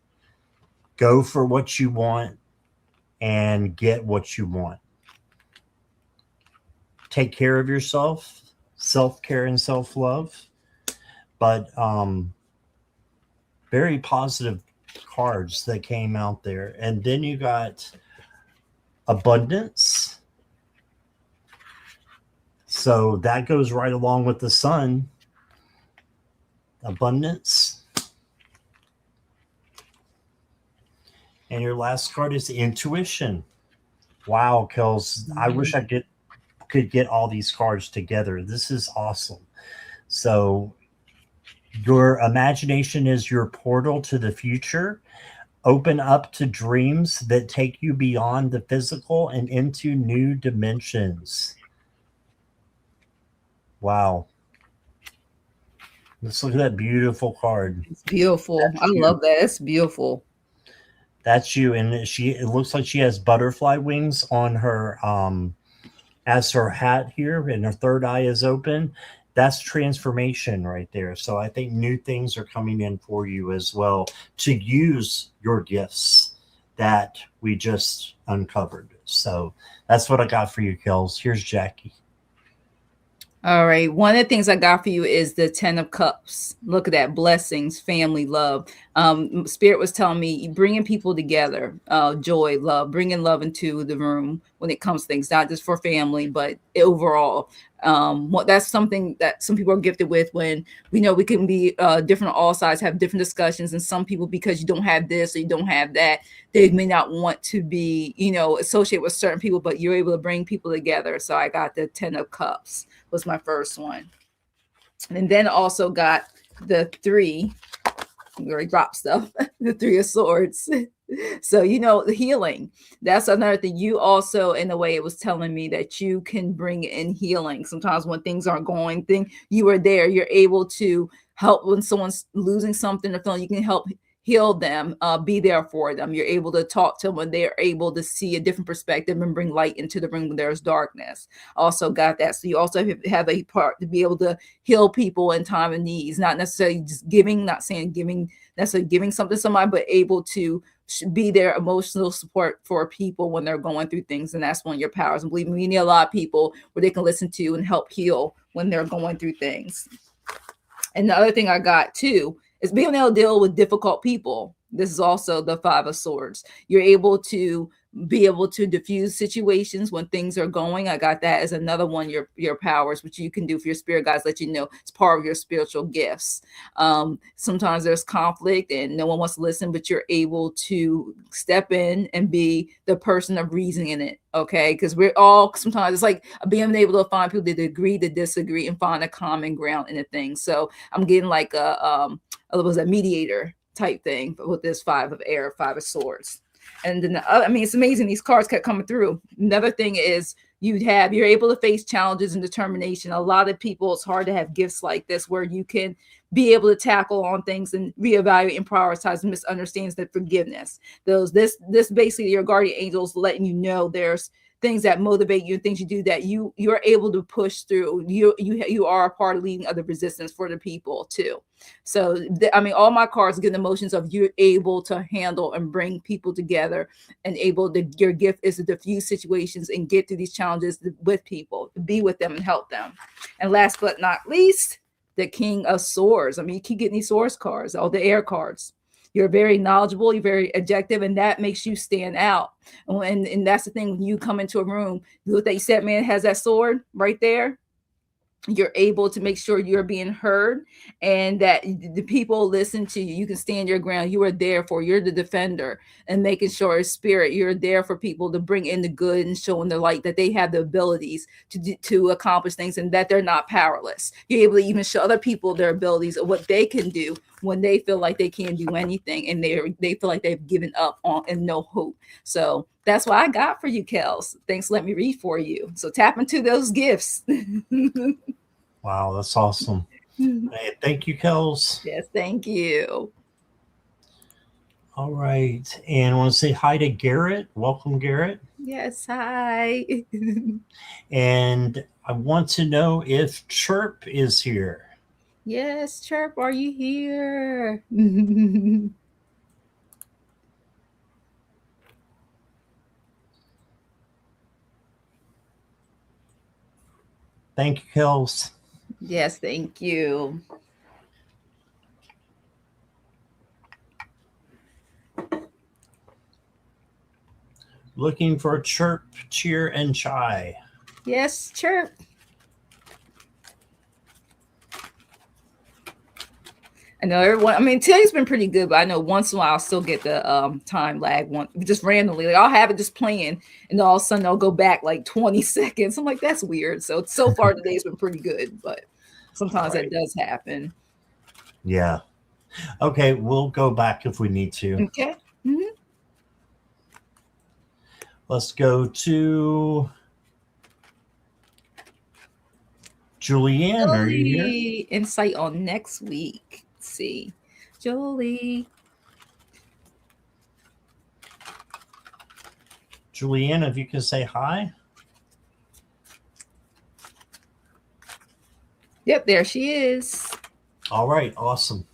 Go for what you want and get what you want. Take care of yourself, self care and self love. But very positive cards that came out there. And then you got abundance. So that goes right along with the sun. Abundance. And your last card is intuition. Wow, Kels, I wish I could get all these cards together. This is awesome. So your imagination is your portal to the future. Open up to dreams that take you beyond the physical and into new dimensions. Wow. Let's look at that beautiful card. It's beautiful. I love that. It's beautiful. That's you. And it looks like she has butterfly wings on her as her hat here, and her third eye is open. That's transformation right there. So I think new things are coming in for you as well to use your gifts that we just uncovered. So that's what I got for you, Kels. Here's Jackie. All right. One of the things I got for you is the 10 of Cups. Look at that. Blessings, family, love. Spirit was telling me bringing people together, joy, love, bringing love into the room when it comes to things, not just for family, but overall. That's something that some people are gifted with. When we know we can be different, all sides have different discussions, and some people, because you don't have this or you don't have that, they may not want to be, associated with certain people, but you're able to bring people together. So I got the 10 of Cups was my first one. And then also got the 3, we already dropped stuff, the 3 of Swords. So, the healing, that's another thing. You also, in a way, it was telling me that you can bring in healing. Sometimes when things aren't going, you are there. You're able to help when someone's losing something or feeling, you can help heal them, be there for them. You're able to talk to them when they're able to see a different perspective and bring light into the room when there's darkness. Also got that. So you also have a part to be able to heal people in time of needs, not necessarily just giving, not saying giving, necessarily giving something to somebody, but able to be their emotional support for people when they're going through things. And that's one of your powers. And believe me, we need a lot of people where they can listen to and help heal when they're going through things. And the other thing I got too is being able to deal with difficult people. This is also the 5 of Swords. You're able to be able to diffuse situations when things are going. I got that as another one, your powers, which you can do for your spirit guides, let you know it's part of your spiritual gifts. Sometimes there's conflict and no one wants to listen, but you're able to step in and be the person of reason in it. Okay, because we're all, sometimes it's like being able to find people that agree to disagree and find a common ground in a thing. So I'm getting like it was a mediator type thing with this 5 of Air, 5 of Swords. And then it's amazing. These cards kept coming through. Another thing is you're able to face challenges and determination. A lot of people, it's hard to have gifts like this where you can be able to tackle on things and reevaluate and prioritize misunderstandings, that forgiveness. This basically your guardian angels letting you know there's things that motivate you and things you do that you're able to push through. You are a part of leading other resistance for the people too. So all my cards give emotions of you're able to handle and bring people together, and your gift is to diffuse situations and get through these challenges with people, to be with them and help them. And last but not least, the King of Swords. You keep getting these Swords cards, all the air cards. You're very knowledgeable, you're very objective, and that makes you stand out. And that's the thing, when you come into a room, look, that you said, man, has that sword right there. You're able to make sure you're being heard and that the people listen to you. You can stand your ground. You're the defender, and making sure spirit, you're there for people to bring in the good and showing the light that they have the abilities to accomplish things and that they're not powerless. You're able to even show other people their abilities of what they can do when they feel like they can't do anything and they feel like they've given up on and no hope. So that's what I got for you, Kels. Thanks. Let me read for you. So tap into those gifts. Wow, that's awesome. Hey, thank you, Kels. Yes, thank you. All right. And I want to say hi to Garrett. Welcome, Garrett. Yes, hi. And I want to know if Chirp is here. Yes, Chirp, are you here? Thank you, Kels. Yes, thank you. Looking for Chirp, Cheer, and Chai. Yes, Chirp. I know everyone. I mean, today's been pretty good, but I know once in a while I'll still get the time lag one just randomly. Like I'll have it just playing, and all of a sudden I'll go back like 20 seconds. I'm like, that's weird. So far today's been pretty good, but sometimes that does happen. Yeah. Okay, we'll go back if we need to. Okay. Mm-hmm. Let's go to Julianne. Are you here? Insight on next week. Let's see. Jolie. Julianne, if you can say hi. Yep, there she is. All right, awesome.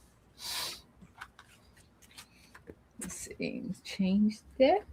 Let's see. Change deck.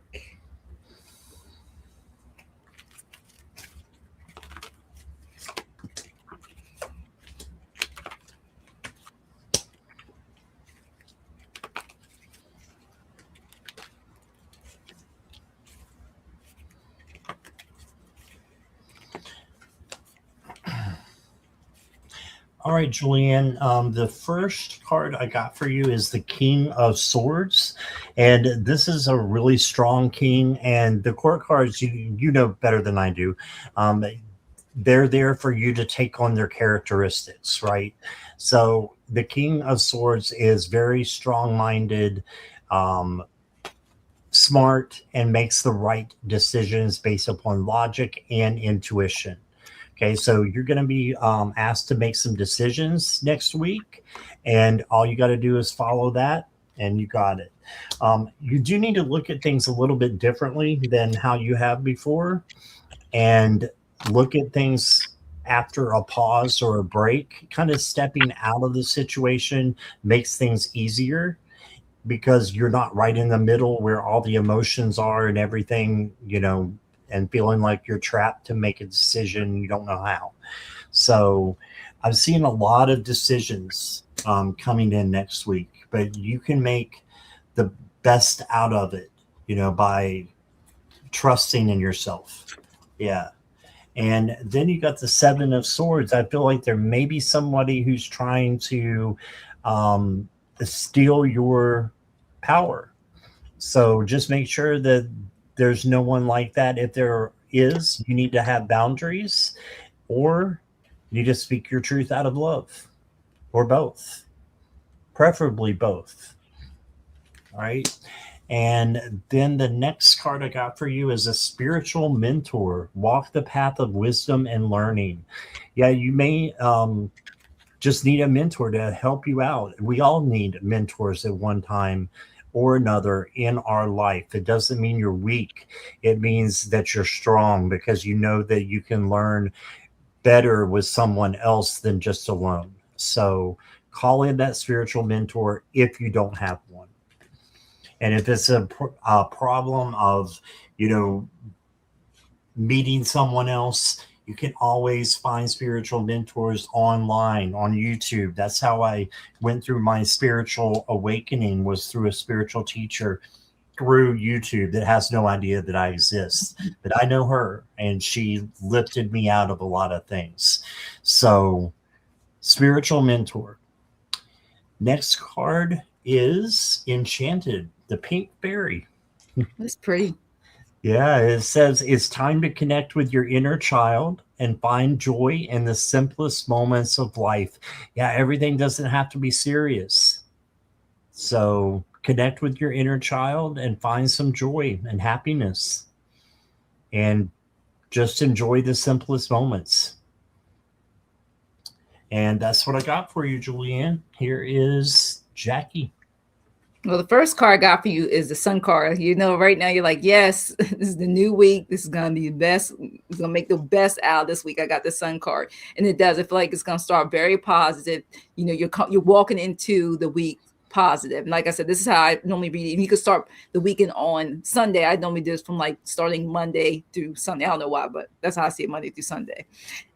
All right, Julianne. The first card I got for you is the King of Swords, and this is a really strong king. And the court cards, you know better than I do. They're there for you to take on their characteristics, right? So the King of Swords is very strong-minded, smart, and makes the right decisions based upon logic and intuition. Okay, so you're going to be asked to make some decisions next week, and all you got to do is follow that, and you got it. You do need to look at things a little bit differently than how you have before, and look at things after a pause or a break. Kind of stepping out of the situation makes things easier because you're not right in the middle where all the emotions are and everything, and feeling like you're trapped to make a decision you don't know how. So I've seen a lot of decisions coming in next week, but you can make the best out of it, by trusting in yourself. Yeah. And then you got the Seven of Swords. I feel like there may be somebody who's trying to steal your power. So just make sure that there's no one like that. If there is, you need to have boundaries, or you need to speak your truth out of love, or both, preferably both. All right. And then the next card I got for you is a spiritual mentor. Walk the path of wisdom and learning. Yeah, you may just need a mentor to help you out. We all need mentors at one time or another in our life. It doesn't mean you're weak. It means that you're strong because you know that you can learn better with someone else than just alone. So call in that spiritual mentor if you don't have one. And if it's a problem of, meeting someone else, you can always find spiritual mentors online on YouTube. That's how I went through my spiritual awakening, was through a spiritual teacher through YouTube that has no idea that I exist. But I know her, and she lifted me out of a lot of things. So, spiritual mentor. Next card is Enchanted, the pink fairy. That's pretty. Yeah, it says it's time to connect with your inner child and find joy in the simplest moments of life. Yeah, everything doesn't have to be serious. So connect with your inner child and find some joy and happiness. And just enjoy the simplest moments. And that's what I got for you, Julianne. Here is Jackie. Well, the first card I got for you is the Sun card. You know, right now you're like, yes, this is the new week. This is gonna be the best. It's gonna make the best out of this week. I got the Sun card, and it does. I feel like it's gonna start very positive. You know, you're walking into the week positive. And like I said, this is how I normally read it. And you could start the weekend on Sunday. I normally do this from like starting Monday through Sunday. I don't know why, but that's how I see it, Monday through Sunday.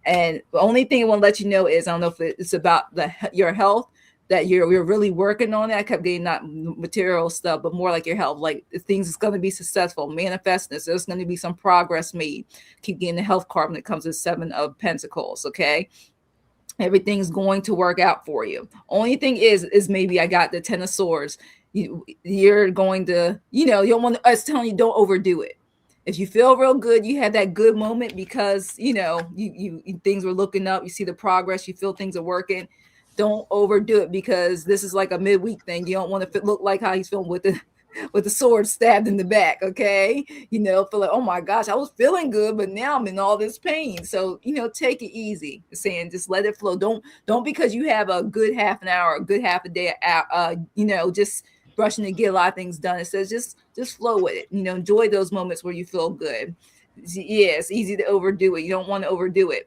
And the only thing I want to let you know is I don't know if it's about your health that you're really working on. That I kept getting not material stuff, but more like your health, like things is going to be successful, manifest this. There's going to be some progress made. Keep getting the health card when it comes to 7 of Pentacles. Okay. Everything's going to work out for you. Only thing is maybe I got the 10 of Swords. You're going to, you don't want to, I was telling you, don't overdo it. If you feel real good, you had that good moment because, you things were looking up, you see the progress, you feel things are working. Don't overdo it because this is like a midweek thing. You don't want to look like how he's feeling with the sword stabbed in the back. Okay. Feel like, oh my gosh, I was feeling good, but now I'm in all this pain. So, take it easy. Saying just let it flow. Don't because you have a good half an hour, a good half a day, just rushing to get a lot of things done. It says just flow with it. Enjoy those moments where you feel good. Yeah, it's easy to overdo it. You don't want to overdo it.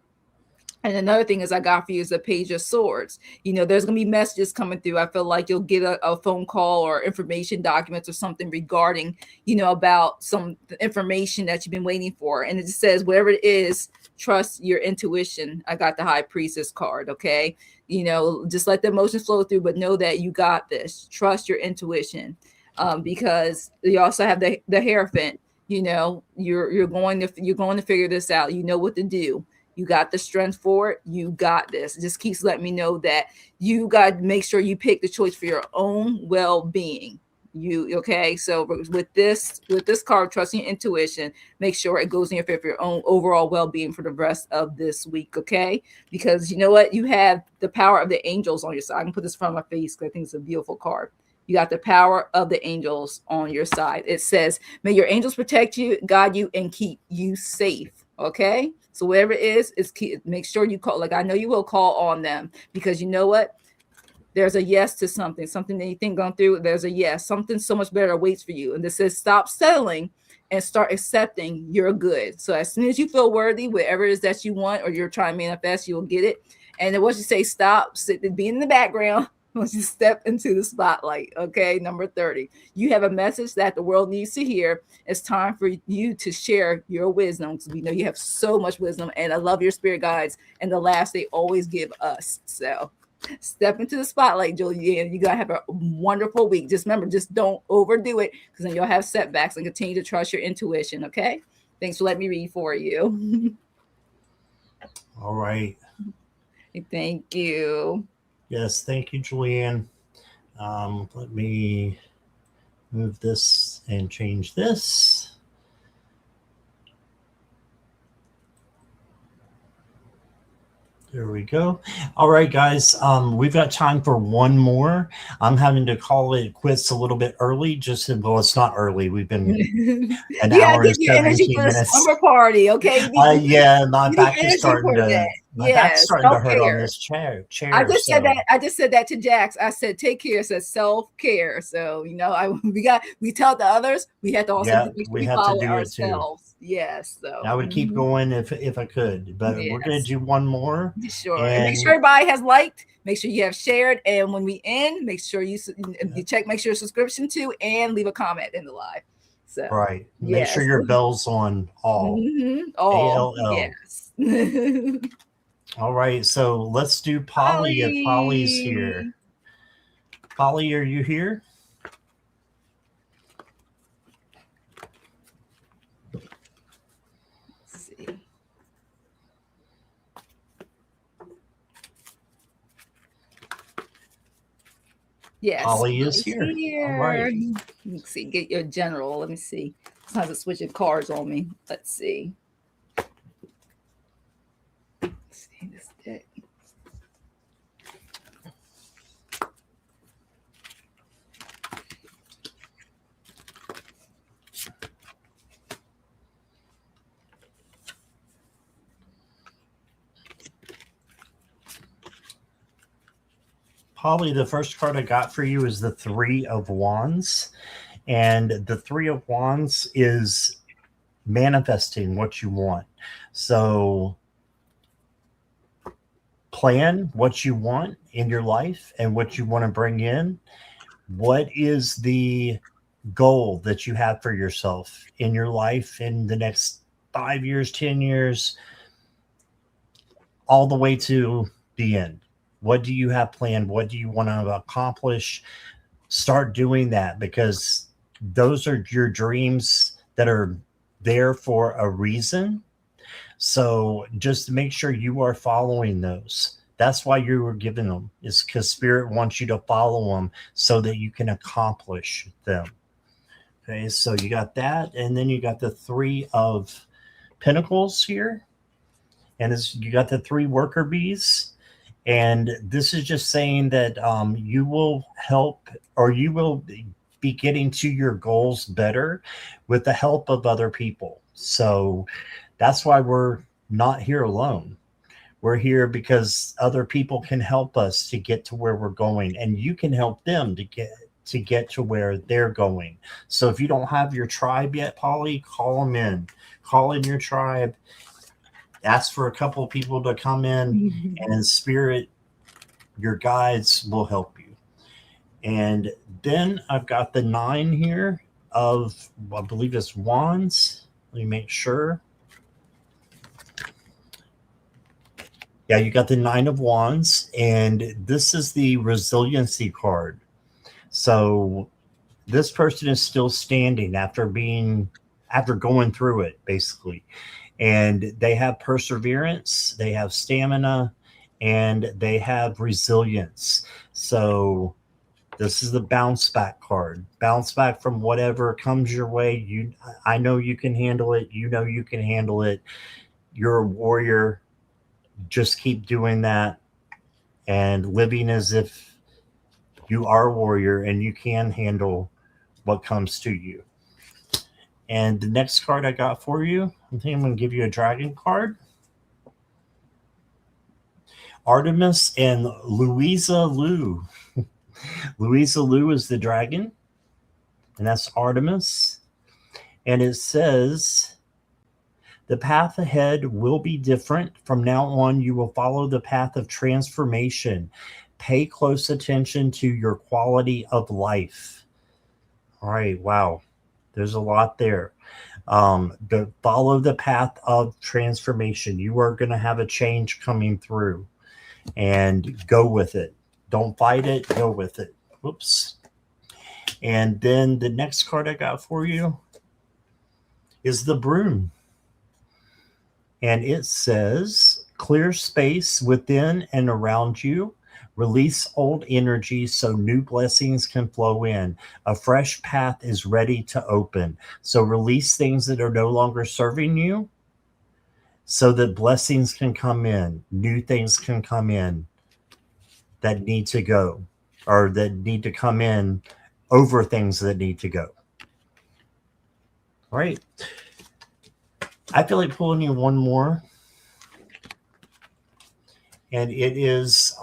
And another thing is I got for you is a Page of Swords. There's going to be messages coming through. I feel like you'll get a phone call or information documents or something regarding, about some information that you've been waiting for. And it just says, whatever it is, trust your intuition. I got the High Priestess card. Okay. Just let the emotions flow through, but know that you got this. Trust your intuition. Because you also have the Hierophant. You're going to figure this out. You know what to do. You got the strength for it. You got this. It just keeps letting me know that you got to make sure you pick the choice for your own well-being. Okay? So with this card, trusting your intuition, make sure it goes in your favor for your own overall well-being for the rest of this week. Okay? Because you know what? You have the power of the angels on your side. I can put this in front of my face because I think it's a beautiful card. You got the power of the angels on your side. It says, may your angels protect you, guide you, and keep you safe. Okay? So whatever it is key. Make sure you call. Like I know you will call on them because you know what? There's a yes to something that you think gone through. There's a yes. Something so much better awaits for you. And this says stop settling and start accepting you're good. So as soon as you feel worthy, whatever it is that you want or you're trying to manifest, you'll get it. And then once you say stop, be in the background. Once you step into the spotlight, okay, number 30, you have a message that the world needs to hear. It's time for you to share your wisdom because we know you have so much wisdom, and I love your spirit guides and the laughs they always give us. So step into the spotlight, Julianne. You gotta have a wonderful week. Just remember, just don't overdo it because then you'll have setbacks, and continue to trust your intuition. Okay, thanks for letting me read for you. All right. Thank you. Yes, thank you, Julianne. Let me move this and change this. There we go. All right, guys. We've got time for one more. I'm having to call it quits a little bit early. Well, it's not early. We've been an hour and 17 minutes. Summer party, okay? Yeah, my back is starting to. My back's starting to hurt on this chair. I just said that. I just said that to Jax. I said, take care. It says self-care. So we tell the others we have to also we have to do ourselves. It too. Yes. So I would keep going if I could, but we're gonna do one more. Sure. And make sure everybody has liked. Make sure you have shared. And when we end, make sure you check. Make sure your subscription to and leave a comment in the live. So right. Make sure your bell's on all. Mm-hmm. All. ALL. Yes. All right. So let's do Polly if Polly's here. Polly, are you here? Yes. Polly is here. All right. Let's see. Get your general. Let me see. Sometimes it's switching cards on me. Let's see. Let's see this deck. Holly, the first card I got for you is the Three of Wands. And the Three of Wands is manifesting what you want. So plan what you want in your life and what you want to bring in. What is the goal that you have for yourself in your life in the next 5 years, 10 years, all the way to the end? What do you have planned? What do you want to accomplish? Start doing that, because those are your dreams that are there for a reason. So just make sure you are following those. That's why you were given them, is because Spirit wants you to follow them so that you can accomplish them. Okay, so you got that, and then you got the Three of Pentacles here, and you got the 3 worker bees, and this is just saying that you will help, or you will be getting to your goals better with the help of other people. So that's why we're not here alone. We're here because other people can help us to get to where we're going, and you can help them to get to where they're going. So if you don't have your tribe yet, Polly, call them in. Call in your tribe. Ask for a couple of people to come in, and in Spirit, your guides will help you. And then I've got the 9 here of, I believe it's Wands. Let me make sure. Yeah, you got the 9 of Wands, and this is the resiliency card. So this person is still standing after going through it, basically. And they have perseverance, they have stamina, and they have resilience. So this is the bounce back card. Bounce back from whatever comes your way. I know you can handle it. You know you can handle it. You're a warrior. Just keep doing that and living as if you are a warrior and you can handle what comes to you. And the next card I got for you, I think I'm going to give you a dragon card. Artemis and Louisa Liu. Louisa Liu is the dragon, and that's Artemis. And it says, the path ahead will be different. From now on, you will follow the path of transformation. Pay close attention to your quality of life. All right, wow. There's a lot there. Follow the path of transformation. You are going to have a change coming through, and go with it. Don't fight it. Go with it. Whoops. And then the next card I got for you is the Broom. And it says, clear space within and around you. Release old energy so new blessings can flow in. A fresh path is ready to open. So release things that are no longer serving you so that blessings can come in. New things can come in that need to go, or that need to come in over things that need to go. All right. I feel like pulling you one more. And it is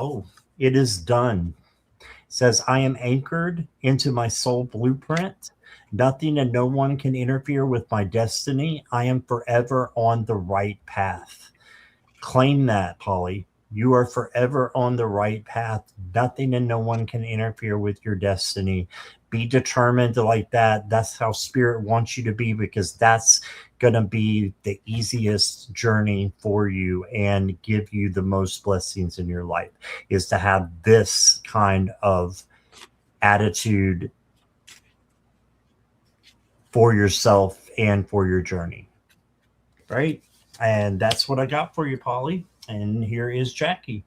done. It says, I am anchored into my soul blueprint. Nothing and no one can interfere with my destiny. I am forever on the right path. Claim that, Polly. You are forever on the right path. Nothing and no one can interfere with your destiny. Be determined like that. That's how Spirit wants you to be, because that's going to be the easiest journey for you and give you the most blessings in your life, is to have this kind of attitude for yourself and for your journey. Right? And that's what I got for you, Polly. And here is Jackie.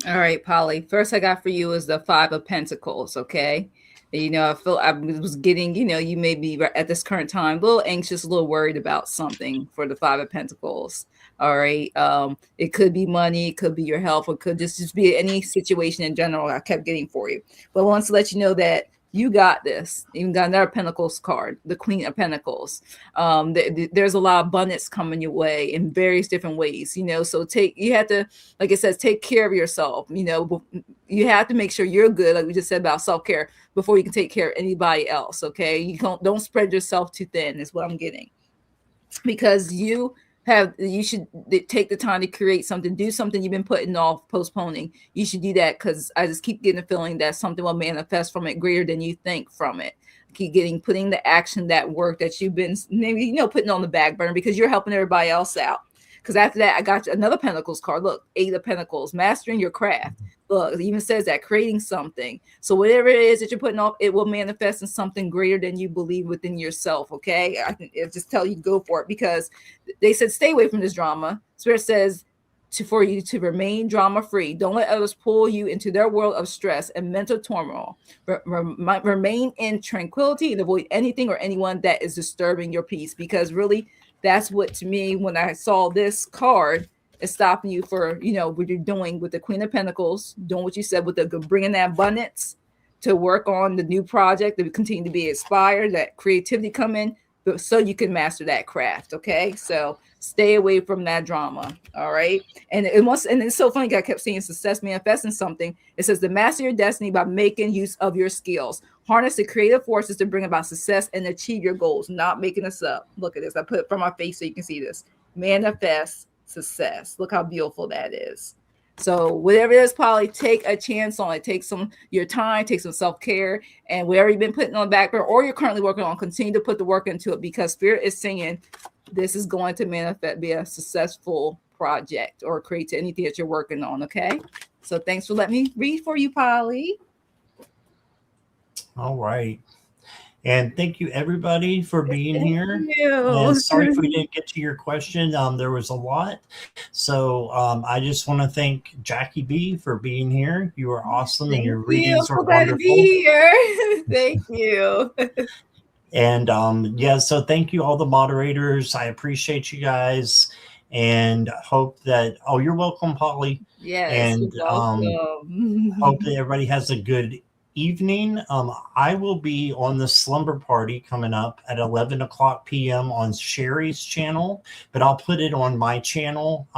All right, Polly. First I got for you is the 5 of Pentacles, okay? You know, I was getting, you may be at this current time a little anxious, a little worried about something for the 5 of Pentacles. All right. It could be money, it could be your health, it could just be any situation in general I kept getting for you. But I want to let you know that You got this. You got another Pentacles card, the Queen of Pentacles. There's a lot of abundance coming your way in various different ways, so you have to, like it says, take care of yourself. You have to make sure you're good, like we just said about self-care, before you can take care of anybody else. Okay, you don't spread yourself too thin is what I'm getting, because you should take the time to create something, do something you've been putting off, postponing. You should do that, because I just keep getting a feeling that something will manifest from it greater than you think from it. Keep putting the action, that work that you've been maybe putting on the back burner, because you're helping everybody else out. Because after that, I got another Pentacles card. Look, 8 of Pentacles, mastering your craft. Look, it even says that, creating something. So whatever it is that you're putting off, it will manifest in something greater than you believe within yourself. Okay, I can just tell you, go for it, because they said stay away from this drama. Spirit says for you to remain drama free. Don't let others pull you into their world of stress and mental turmoil. Remain in tranquility and avoid anything or anyone that is disturbing your peace, because really, that's what, to me, when I saw this card, is stopping you for, what you're doing with the Queen of Pentacles, doing what you said with the bringing that abundance to work on the new project, to continue to be inspired, that creativity come in, so you can master that craft. Okay, so stay away from that drama. All right, and it's so funny. I kept seeing success manifesting something. It says to master your destiny by making use of your skills. Harness the creative forces to bring about success and achieve your goals. Not making this up. Look at this. I put it from my face so you can see this. Manifest success. Look how beautiful that is. So whatever it is, Polly, take a chance on it. Take your time, take some self-care, and whatever you've been putting on the back burner or you're currently working on, continue to put the work into it, because Spirit is saying this is going to manifest, be a successful project or create anything that you're working on. Okay. So thanks for letting me read for you, Polly. All right. And thank you, everybody, for being here. You. And sorry if we didn't get to your question. There was a lot. So I just want to thank Jackie B for being here. You are awesome, and your readings are wonderful. To be here. Thank you. And so thank you, all the moderators. I appreciate you guys, and hope that, you're welcome, Polly. Yes. And hope that everybody has a good evening. I will be on the slumber party coming up at 11 o'clock p.m. on Sherry's channel, but I'll put it on my channel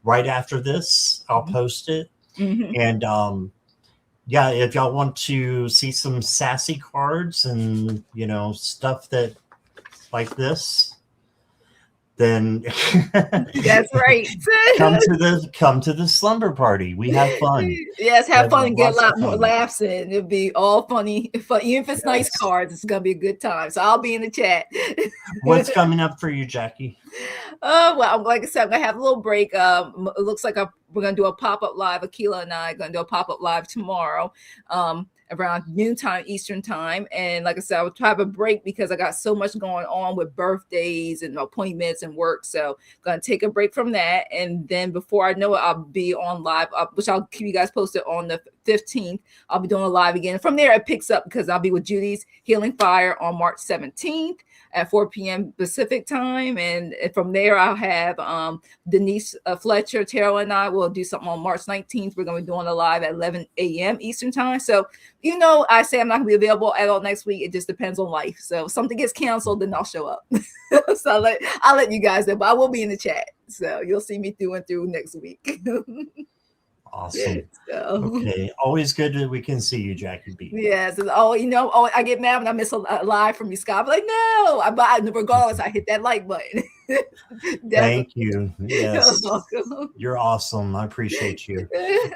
right after this. I'll post it. And if y'all want to see some sassy cards and stuff that like this, then that's right. come to the slumber party. We have fun. Yes, have fun and get a lot more laughs in. It'll be all funny. Even if it's nice cards, it's gonna be a good time. So I'll be in the chat. What's coming up for you, Jackie? Well, like I said, I'm gonna have a little break. It looks like we're gonna do a pop-up live. Akila and I are gonna do a pop-up live tomorrow. Around noontime Eastern time, and like I said, I would have a break because I got so much going on with birthdays and appointments and work. So gonna take a break from that, and then before I know it, I'll be on live, which I'll keep you guys posted on the 15th. I'll be doing a live again. From there, it picks up because I'll be with Judy's Healing Fire on March 17th at 4 p.m. Pacific time, and from there I'll have Denise Fletcher, Tarot, and I will do something on March 19th. We're going to be doing a live at 11 a.m. Eastern time. So I say I'm not going to be available at all next week. It just depends on life. So if something gets canceled, then I'll show up. So I'll let you guys know, but I will be in the chat. So you'll see me through and through next week. Awesome. Okay. Always good that we can see you, Jackie B. Yes. I get mad when I miss a live from you, Scott. I'm like, no. Regardless, I hit that like button. Thank you. Yes. You're awesome. I appreciate you.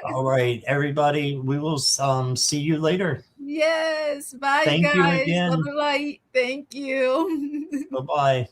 All right, everybody. We will see you later. Yes. Bye, Thank guys. you again. Love the light. Thank you. Bye-bye.